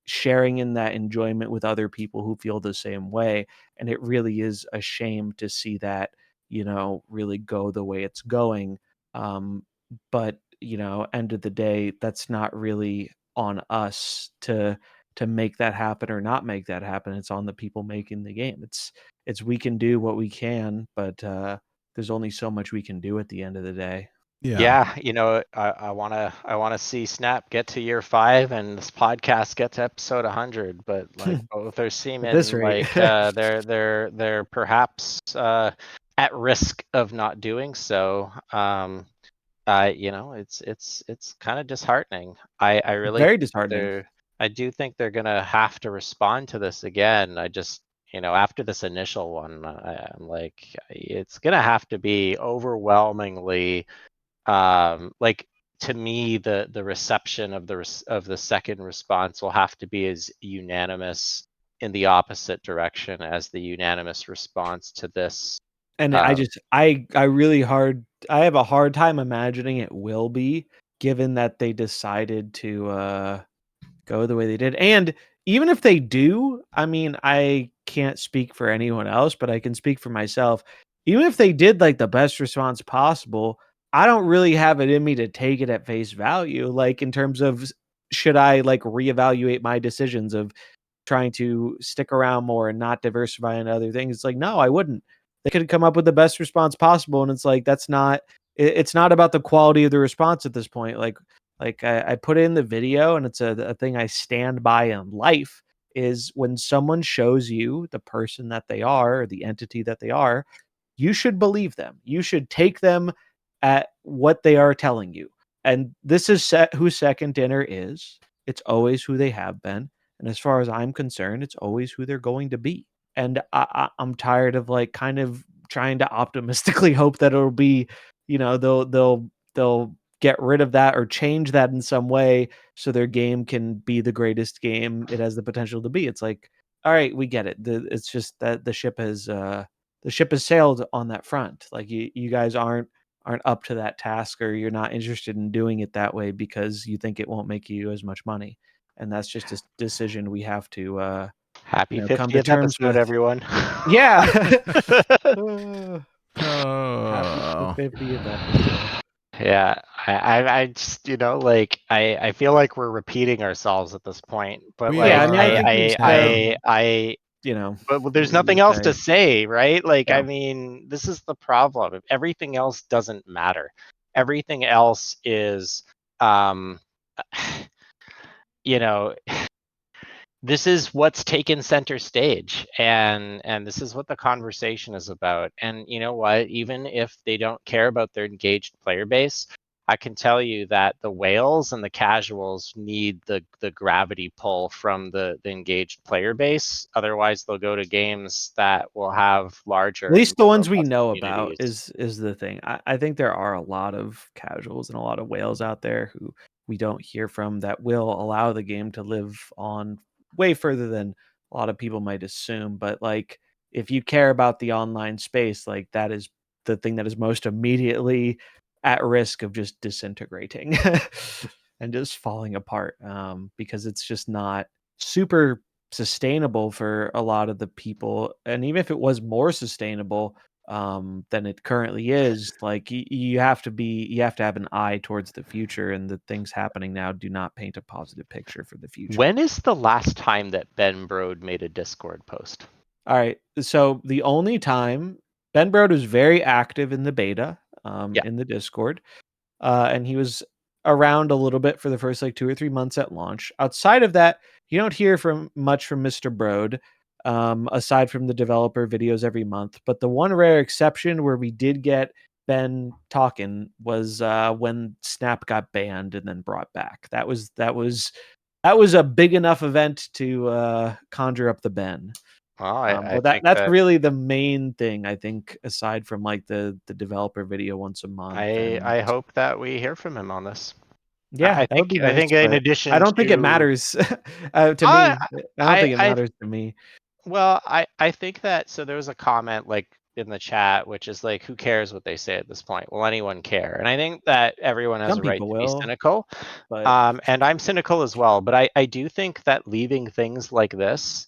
sharing in that enjoyment with other people who feel the same way. And it really is a shame to see that, really go the way it's going. But, end of the day, that's not really on us to make that happen or not make that happen. It's on the people making the game. It's we can do what we can, but there's only so much we can do at the end of the day. Yeah, I wanna see Snap get to year 5 and this podcast get to episode 100, but like both are seeming like they're perhaps at risk of not doing so. It's kind of disheartening. I really very disheartening. I do think they're gonna have to respond to this again. I just, after this initial one, I'm like, it's gonna have to be overwhelmingly, like, to me, the reception of the second response will have to be as unanimous in the opposite direction as the unanimous response to this. And I have a hard time imagining it will be, given that they decided to go the way they did. And even if they do, I mean, I can't speak for anyone else, but I can speak for myself. Even if they did like the best response possible, I don't really have it in me to take it at face value. Like, in terms of, should I like reevaluate my decisions of trying to stick around more and not diversify into other things? It's like, no, I wouldn't. They could come up with the best response possible, and it's like, that's not. It's not about the quality of the response at this point. Like I put it in the video, and it's a thing I stand by in life, is when someone shows you the person that they are, or the entity that they are, you should believe them. You should take them at what they are telling you. And this is who Second Dinner is. It's always who they have been. And as far as I'm concerned, it's always who they're going to be. And I'm tired of like kind of trying to optimistically hope that it'll be, they'll get rid of that or change that in some way so their game can be the greatest game it has the potential to be. It's like, all right, we get it. It's just that the ship has sailed on that front. Like, you guys aren't up to that task, or you're not interested in doing it that way because you think it won't make you as much money. And that's just a decision we have to Happy come to 50th terms episode, with. everyone. Yeah. Oh. Happy 50th episode. Yeah, I just, like, I feel like we're repeating ourselves at this point, but We like, Yeah, I mean, I are. think we've I, but there's what nothing you else say. to say, right? Like, Yeah. I mean, this is the problem. Everything else doesn't matter. Everything else is, you know, this is what's taken center stage, and this is what the conversation is about. And you know what, even if they don't care about their engaged player base, I can tell you that the whales and the casuals need the gravity pull from the engaged player base. Otherwise they'll go to games that will have larger, At least the more ones we robust know about communities. is the thing. I think there are a lot of casuals and a lot of whales out there who we don't hear from that will allow the game to live on way further than a lot of people might assume. But like, if you care about the online space, like that is the thing that is most immediately at risk of just disintegrating and just falling apart, because it's just not super sustainable for a lot of the people. And even if it was more sustainable than it currently is, like you have to have an eye towards the future, and the things happening now do not paint a positive picture for the future. When is the last time that Ben Brode made a Discord post? All right, so the only time Ben Brode was very active in the beta, Yeah. in the Discord, and he was around a little bit for the first like 2 or 3 months at launch. Outside of that, you don't hear from much from Mr. Brode, aside from the developer videos every month. But the one rare exception where we did get Ben talking was when Snap got banned and then brought back. That was a big enough event to conjure up the Ben. Well, I But think that's that really the main thing, I think, aside from like the developer video once a month. And I hope that we hear from him on this. yeah, that would be I nice, think in but I addition don't think it to, matters to I me. I don't think it I matters to me. well, I think that, so there was a comment like in the chat which is like, who cares what they say at this point? Will anyone care? And I think that everyone has Some a right people to be will, cynical. but And I'm cynical as well, but I do think that leaving things like this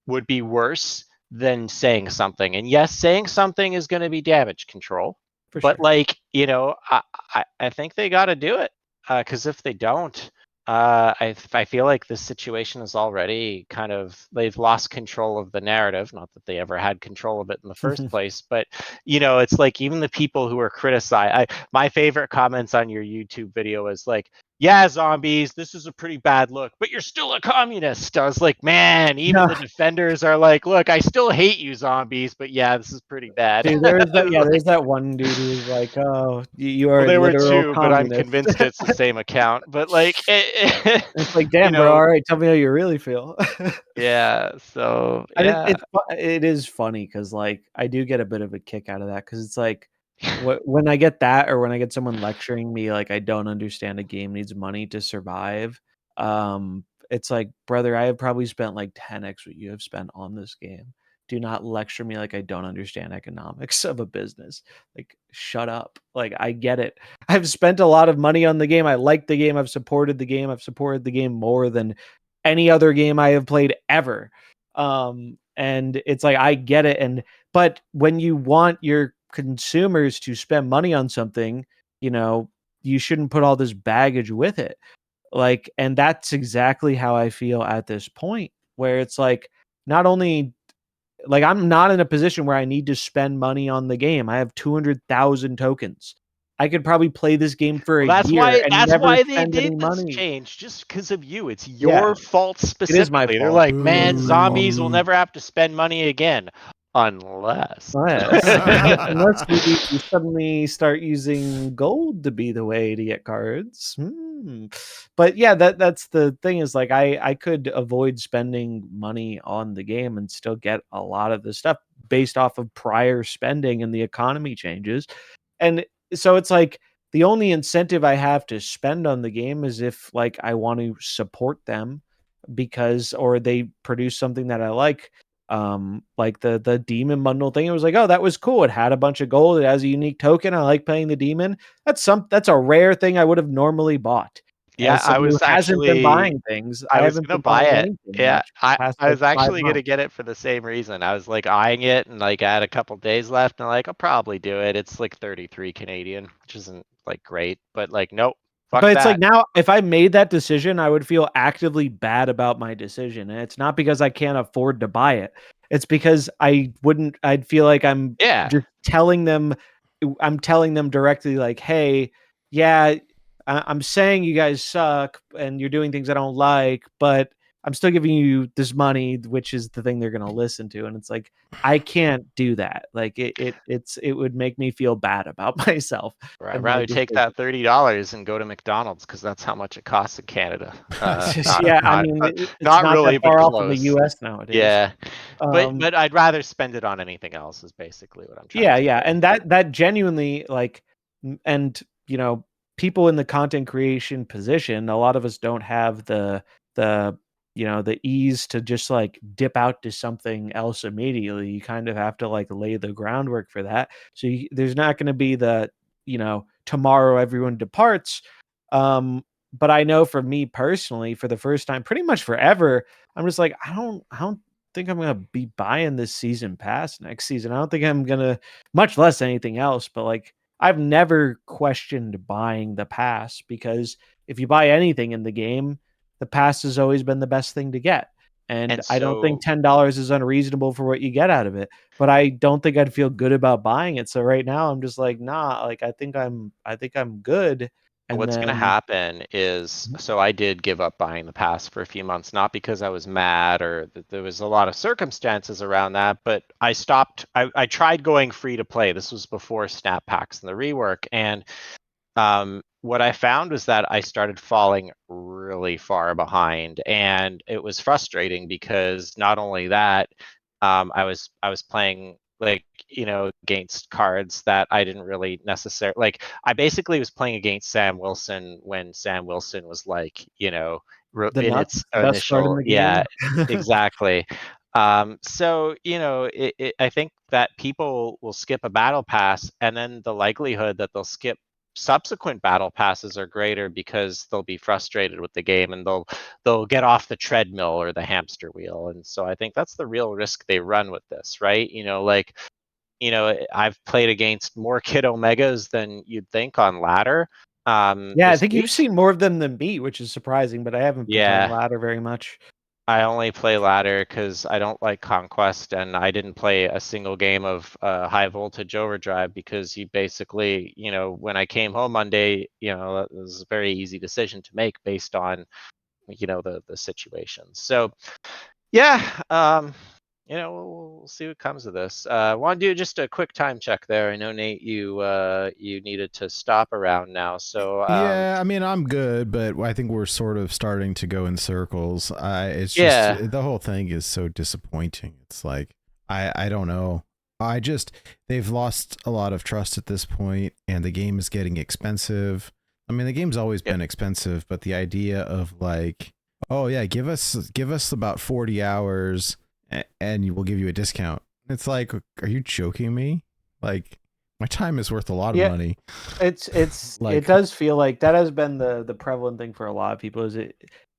would be worse than saying something. And yes, saying something is going to be damage control, for but sure. like, I think they got to do it, because if they don't, I feel like this situation is already kind of, they've lost control of the narrative. Not that they ever had control of it in the first place, but it's like even the people who are criticized. My favorite comments on your YouTube video is like, yeah, zombies, this is a pretty bad look, but you're still a communist. I was like, man, even Yeah. the defenders are like, look, I still hate you, zombies, but yeah, this is pretty bad. Dude, there's that. Yeah, Like, there's that one dude who was like, "Oh, you are well, a there were literal two, but I'm communist." convinced it's the same account. But like, It's like, you damn, bro. know, All right, tell me how you really feel. yeah. So And yeah, it is funny because like I do get a bit of a kick out of that because it's like when I get that, or when I get someone lecturing me like I don't understand a game needs money to survive. It's like, brother, I have probably spent like 10x what you have spent on this game. Do not lecture me like I don't understand economics of a business. Like, shut up. Like, I get it. I've spent a lot of money on the game. I like the game. I've supported the game. I've supported the game more than any other game I have played ever. And it's like, I get it. But when you want your consumers to spend money on something, you shouldn't put all this baggage with it. Like, and that's exactly how I feel at this point, where it's like, not only like I'm not in a position where I need to spend money on the game. I have 200,000 tokens. I could probably play this game for a well, year and that's never why they spend any did this money. change, just because of you. It's Yeah, your fault it is my specifically. They're fault. like, man, It is my fault. zombies will Boo. never have to spend money again, unless. Unless we suddenly start using gold to be the way to get cards. But yeah, that's the thing, is like I could avoid spending money on the game and still get a lot of the stuff based off of prior spending and the economy changes. And so it's like the only incentive I have to spend on the game is if like I want to support them because, or they produce something that I like the demon bundle thing. It was like, oh, that was cool. It had a bunch of gold. It has a unique token. I like playing the demon. That's a rare thing I would have normally bought. Yeah, as someone who hasn't been buying things, I was haven't gonna been buy buying it. anything Yeah, much for the past I like was 5 actually gonna months. get it for the same reason. I was like eyeing it, and like I had a couple days left, and like I'll probably do it. It's like 33 Canadian, which isn't like great, but like nope, fuck But it's like that. now, if I made that decision, I would feel actively bad about my decision. And it's not because I can't afford to buy it. It's because I'd feel like I'm Yeah, just telling them, I'm telling them directly, like, hey, yeah, I'm saying you guys suck and you're doing things I don't like, but I'm still giving you this money, which is the thing they're going to listen to. And it's like, I can't do that. Like it would make me feel bad about myself or I'd and my rather take decision. that $30 and go to McDonald's because that's how much it costs in Canada. Yeah, I Not, mean, it's not not that really, but far off in the close. US nowadays. Yeah, Um, but I'd rather spend it on anything else. Is basically what I'm trying yeah, to yeah, say. and that genuinely, like, and, you know, people in the content creation position, a lot of us don't have the, the ease to just, like, dip out to something else immediately. You kind of have to, like, lay the groundwork for that. So, there's not gonna be the, tomorrow everyone departs. But I know for me personally, for the first time, pretty much forever, I'm just like, I don't think I'm gonna be buying this season pass next season. I don't think I'm gonna, much less anything else. But like, I've never questioned buying the pass because if you buy anything in the game, the pass has always been the best thing to get. And And I don't think so $10 is unreasonable for what you get out of it. But I don't think I'd feel good about buying it. So right now I'm just like, nah, like I think I'm good. And what's going to then happen is, so I did give up buying the pass for a few months, not because I was mad or that there was a lot of circumstances around that, but I stopped. I tried going free to play. This was before snap packs and the rework. And what I found was that I started falling really far behind, and it was frustrating because not only that, I was playing like against cards that I didn't really necessarily like. I basically was playing against Sam Wilson when Sam Wilson was like the in nuts, its the best card in initial the game. exactly. So I think that people will skip a battle pass, and then the likelihood that they'll skip subsequent battle passes are greater because they'll be frustrated with the game and they'll get off the treadmill or the hamster wheel. And so I think that's the real risk they run with this, right? I've played against more kid omegas than you'd think on ladder Yeah, I this think you've week. seen more of them than me, which is surprising, but I haven't been playing Yeah, ladder very much. I only play ladder because I don't like Conquest, and I didn't play a single game of High Voltage Overdrive because you basically, when I came home Monday, it was a very easy decision to make based on, the situation. So, yeah, we'll see what comes of this. Want to do just a quick time check there. I know Nate, you needed to stop around now, so Yeah, I mean, I'm good, but I think we're sort of starting to go in circles. It's just yeah. the whole thing is so disappointing. It's like I don't know. They've lost a lot of trust at this point, and the game is getting expensive. I mean, the game's always Yep. been expensive, but the idea of like, oh yeah, give us about 40 hours, and we'll give you a discount. It's like, are you joking me? Like, my time is worth a lot of Yeah, money. it Like, does feel like that has been the prevalent thing for a lot of people. Is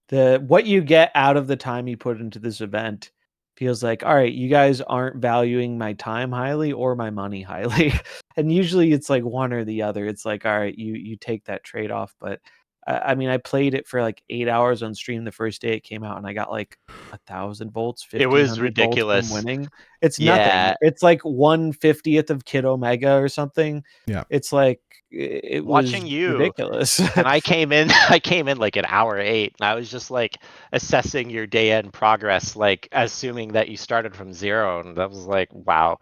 the what you get out of the time you put into this event feels like, all right, you guys aren't valuing my time highly or my money highly. And usually it's like one or the other. It's like, all right, you take that trade off. But I mean, I played it for like 8 hours on stream the first day it came out, and I got like 1,000 volts, It was 1,500 volts from ridiculous. winning. It's nothing. Yeah. It's like 1/50th of Kid Omega or something. yeah. It's like it Watching was you, ridiculous. and I came in I came in like an hour 8, and I was just like assessing your day end progress, like assuming that you started from 0, and that was like, wow.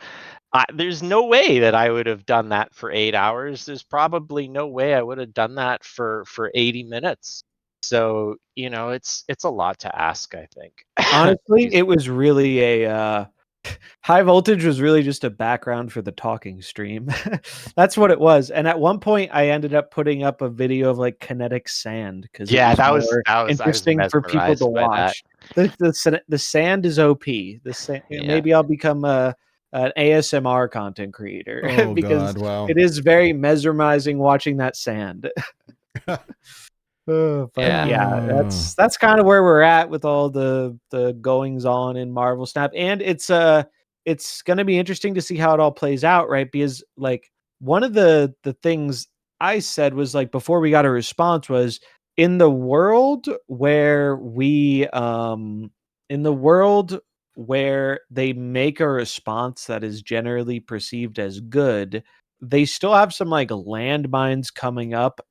There's no way that I would have done that for 8 hours. There's probably no way I would have done that for 80 minutes. So, it's a lot to ask, I think. Honestly, Excuse it me. was really a High Voltage was really just a background for the talking stream. That's what it was. And at one point, I ended up putting up a video of like kinetic sand because it Yeah, was that was more that was I was interesting for people to mesmerized by that. watch. The sand is OP. Yeah. Maybe I'll become an ASMR content creator Oh because God, wow. it is very mesmerizing watching that sand. Yeah, that's kind of where we're at with all the goings on in Marvel Snap, and it's going to be interesting to see how it all plays out, right? Because like one of the things I said was like before we got a response was in the world where in the world where they make a response that is generally perceived as good, they still have some like landmines coming up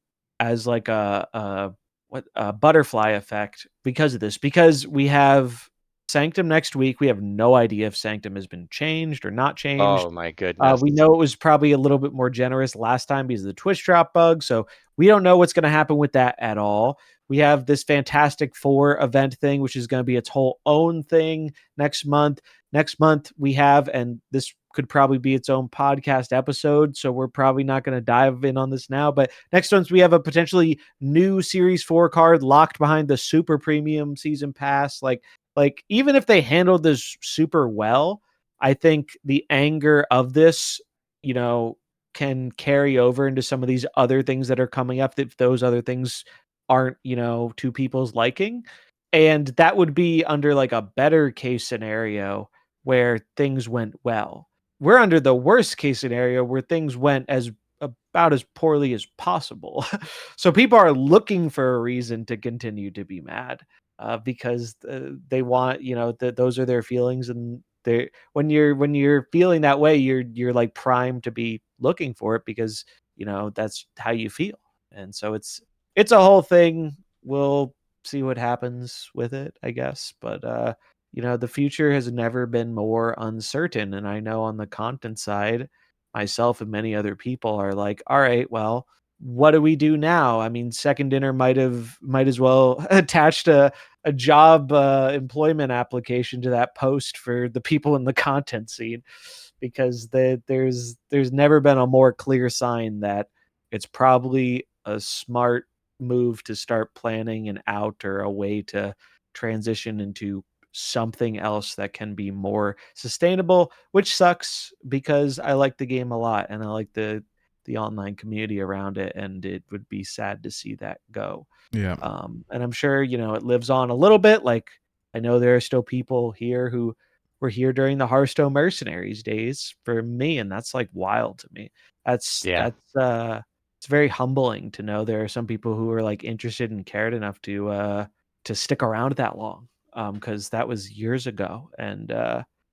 as like a butterfly effect because of this. Because we have Sanctum next week. We have no idea if Sanctum has been changed or not changed. Oh my goodness. We know it was probably a little bit more generous last time because of the Twitch drop bug. So we don't know what's going to happen with that at all. We have this Fantastic Four event thing, which is going to be its whole own thing next month. Next month we have, and this could probably be its own podcast episode, so we're probably not going to dive in on this now. But next month we have a potentially new Series 4 card locked behind the super premium season pass. Like even if they handled this super well, I think the anger of this, can carry over into some of these other things that are coming up, if those other things aren't, to people's liking. And that would be under like a better case scenario where things went well. We're under the worst case scenario where things went as about as poorly as possible. So people are looking for a reason to continue to be mad because they want, those are their feelings, and they when you're feeling that way, you're like primed to be looking for it because that's how you feel. And so it's a whole thing. We'll see what happens with it, I guess. But the future has never been more uncertain. And I know on the content side, myself and many other people are like, all right, well, what do we do now? I mean, Second Dinner might as well attached a job employment application to that post for the people in the content scene, because there's never been a more clear sign that it's probably a smart move to start planning an out or a way to transition into something else that can be more sustainable, which sucks because I like the game a lot and I like the online community around it, and it would be sad to see that go. Yeah. And I'm sure, it lives on a little bit. Like I know there are still people here who were here during the Hearthstone Mercenaries days for me, and that's like wild to me. That's it's very humbling to know there are some people who are like interested and cared enough to stick around that long. Because that was years ago. And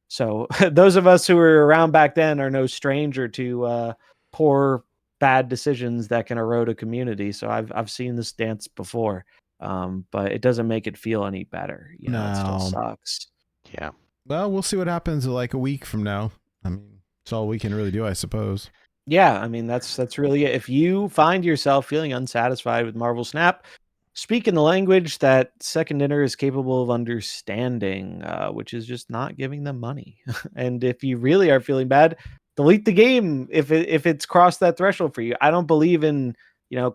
so those of us who were around back then are no stranger to poor, bad decisions that can erode a community. So I've seen this dance before, but it doesn't make it feel any better. It still sucks. Yeah. Well, we'll see what happens like a week from now. I mean, it's all we can really do, I suppose. Yeah, I mean that's really it. If you find yourself feeling unsatisfied with Marvel Snap, speak in the language that Second Dinner is capable of understanding, which is just not giving them money. And if you really are feeling bad, delete the game if it's crossed that threshold for you. I don't believe in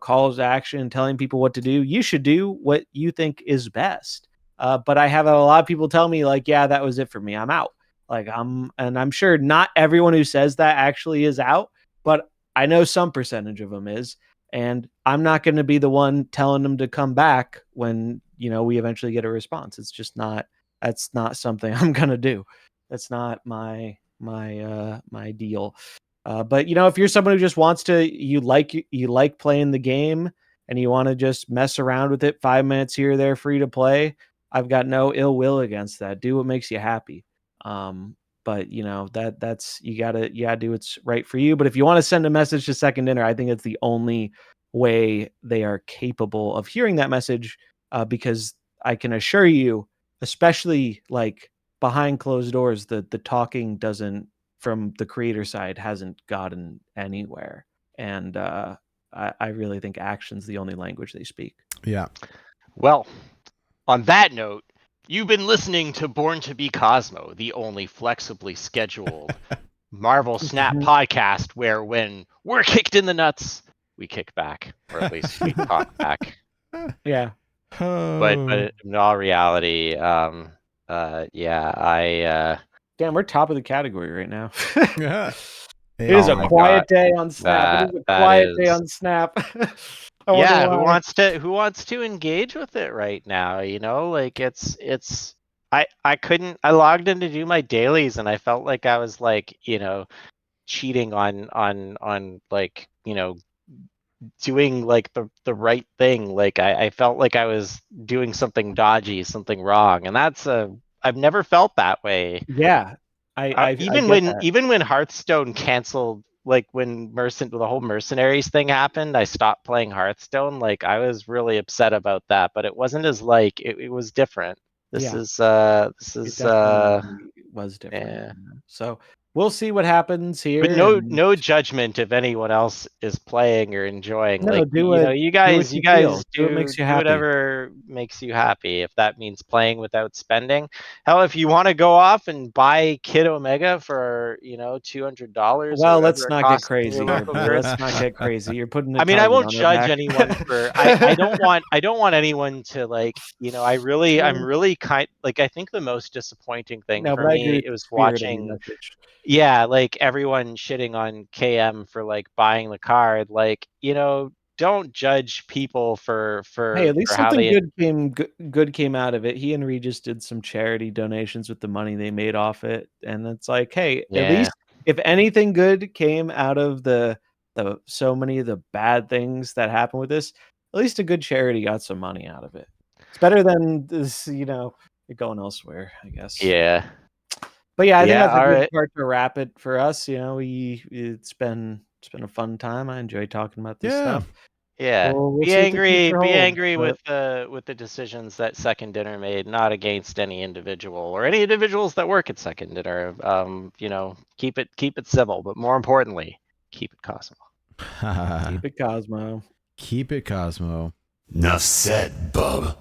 calls to action, telling people what to do. You should do what you think is best. But I have a lot of people tell me like, yeah, that was it for me. I'm out. Like I'm sure not everyone who says that actually is out, but I know some percentage of them is. And I'm not going to be the one telling them to come back when, we eventually get a response. It's just that's not something I'm going to do. That's not my deal. But if you're someone who just wants to, you like playing the game and you want to just mess around with it 5 minutes here or there, free to play, I've got no ill will against that. Do what makes you happy. But that's you gotta do what's right for you. But if you want to send a message to Second Dinner, I think it's the only way they are capable of hearing that message, because I can assure you, especially like behind closed doors, the talking doesn't, from the creator side, hasn't gotten anywhere. And I really think action's the only language they speak. Yeah. Well, on that note, you've been listening to Born to be Cosmo, the only flexibly scheduled Marvel Snap podcast where when we're kicked in the nuts, we kick back, or at least we talk back. Yeah. But in all reality, Damn, we're top of the category right now. Yeah. It is a quiet day on Snap. It is a quiet day on Snap. I wonder Yeah, why. who wants to engage with it right now? You know, like it's I couldn't I logged in to do my dailies and I felt like I was like, cheating on like, doing like the right thing. Like I felt like I was doing something dodgy, something wrong. And I've never felt that way. Yeah, I Even get when that. Hearthstone canceled, like when the whole mercenaries thing happened, I stopped playing Hearthstone. Like I was really upset about that, but it wasn't as like it was different. This Yeah, is it definitely was different. yeah. So we'll see what happens But here. And no judgment if anyone else is playing or enjoying. no, Like you do what guys you feel. Do what do makes you happy. whatever makes you happy. If that means playing without spending, hell, if you want to go off and buy Kid Omega for $200 or Well, whatever let's it not get costs in your crazy here, local Peter. guild. Let's not get crazy. You're putting a I mean, I target won't on our judge back. anyone for I don't want anyone to like, I'm really kind like I think the most disappointing thing No, for but I agree me with it the was spirit of your watching, message. yeah, like everyone shitting on KM for like buying the card. Like, don't judge people Hey, at least for how something they good came out of it. He and Regis did some charity donations with the money they made off it, and it's like, hey, at yeah. least if anything good came out of the so many of the bad things that happened with this, at least a good charity got some money out of it. It's better than this, it going elsewhere, I guess. Yeah. But yeah, I think Yeah, that's a all good right. part to wrap it for us. It's been a fun time. I enjoy talking about this Yeah. stuff. Yeah. We'll see what the future Be holds. angry But with the decisions that Second Dinner made, not against any individual or any individuals that work at Second Dinner. Keep it civil, but more importantly, keep it Cosmo. keep it Cosmo. Keep it Cosmo. Enough said, bub.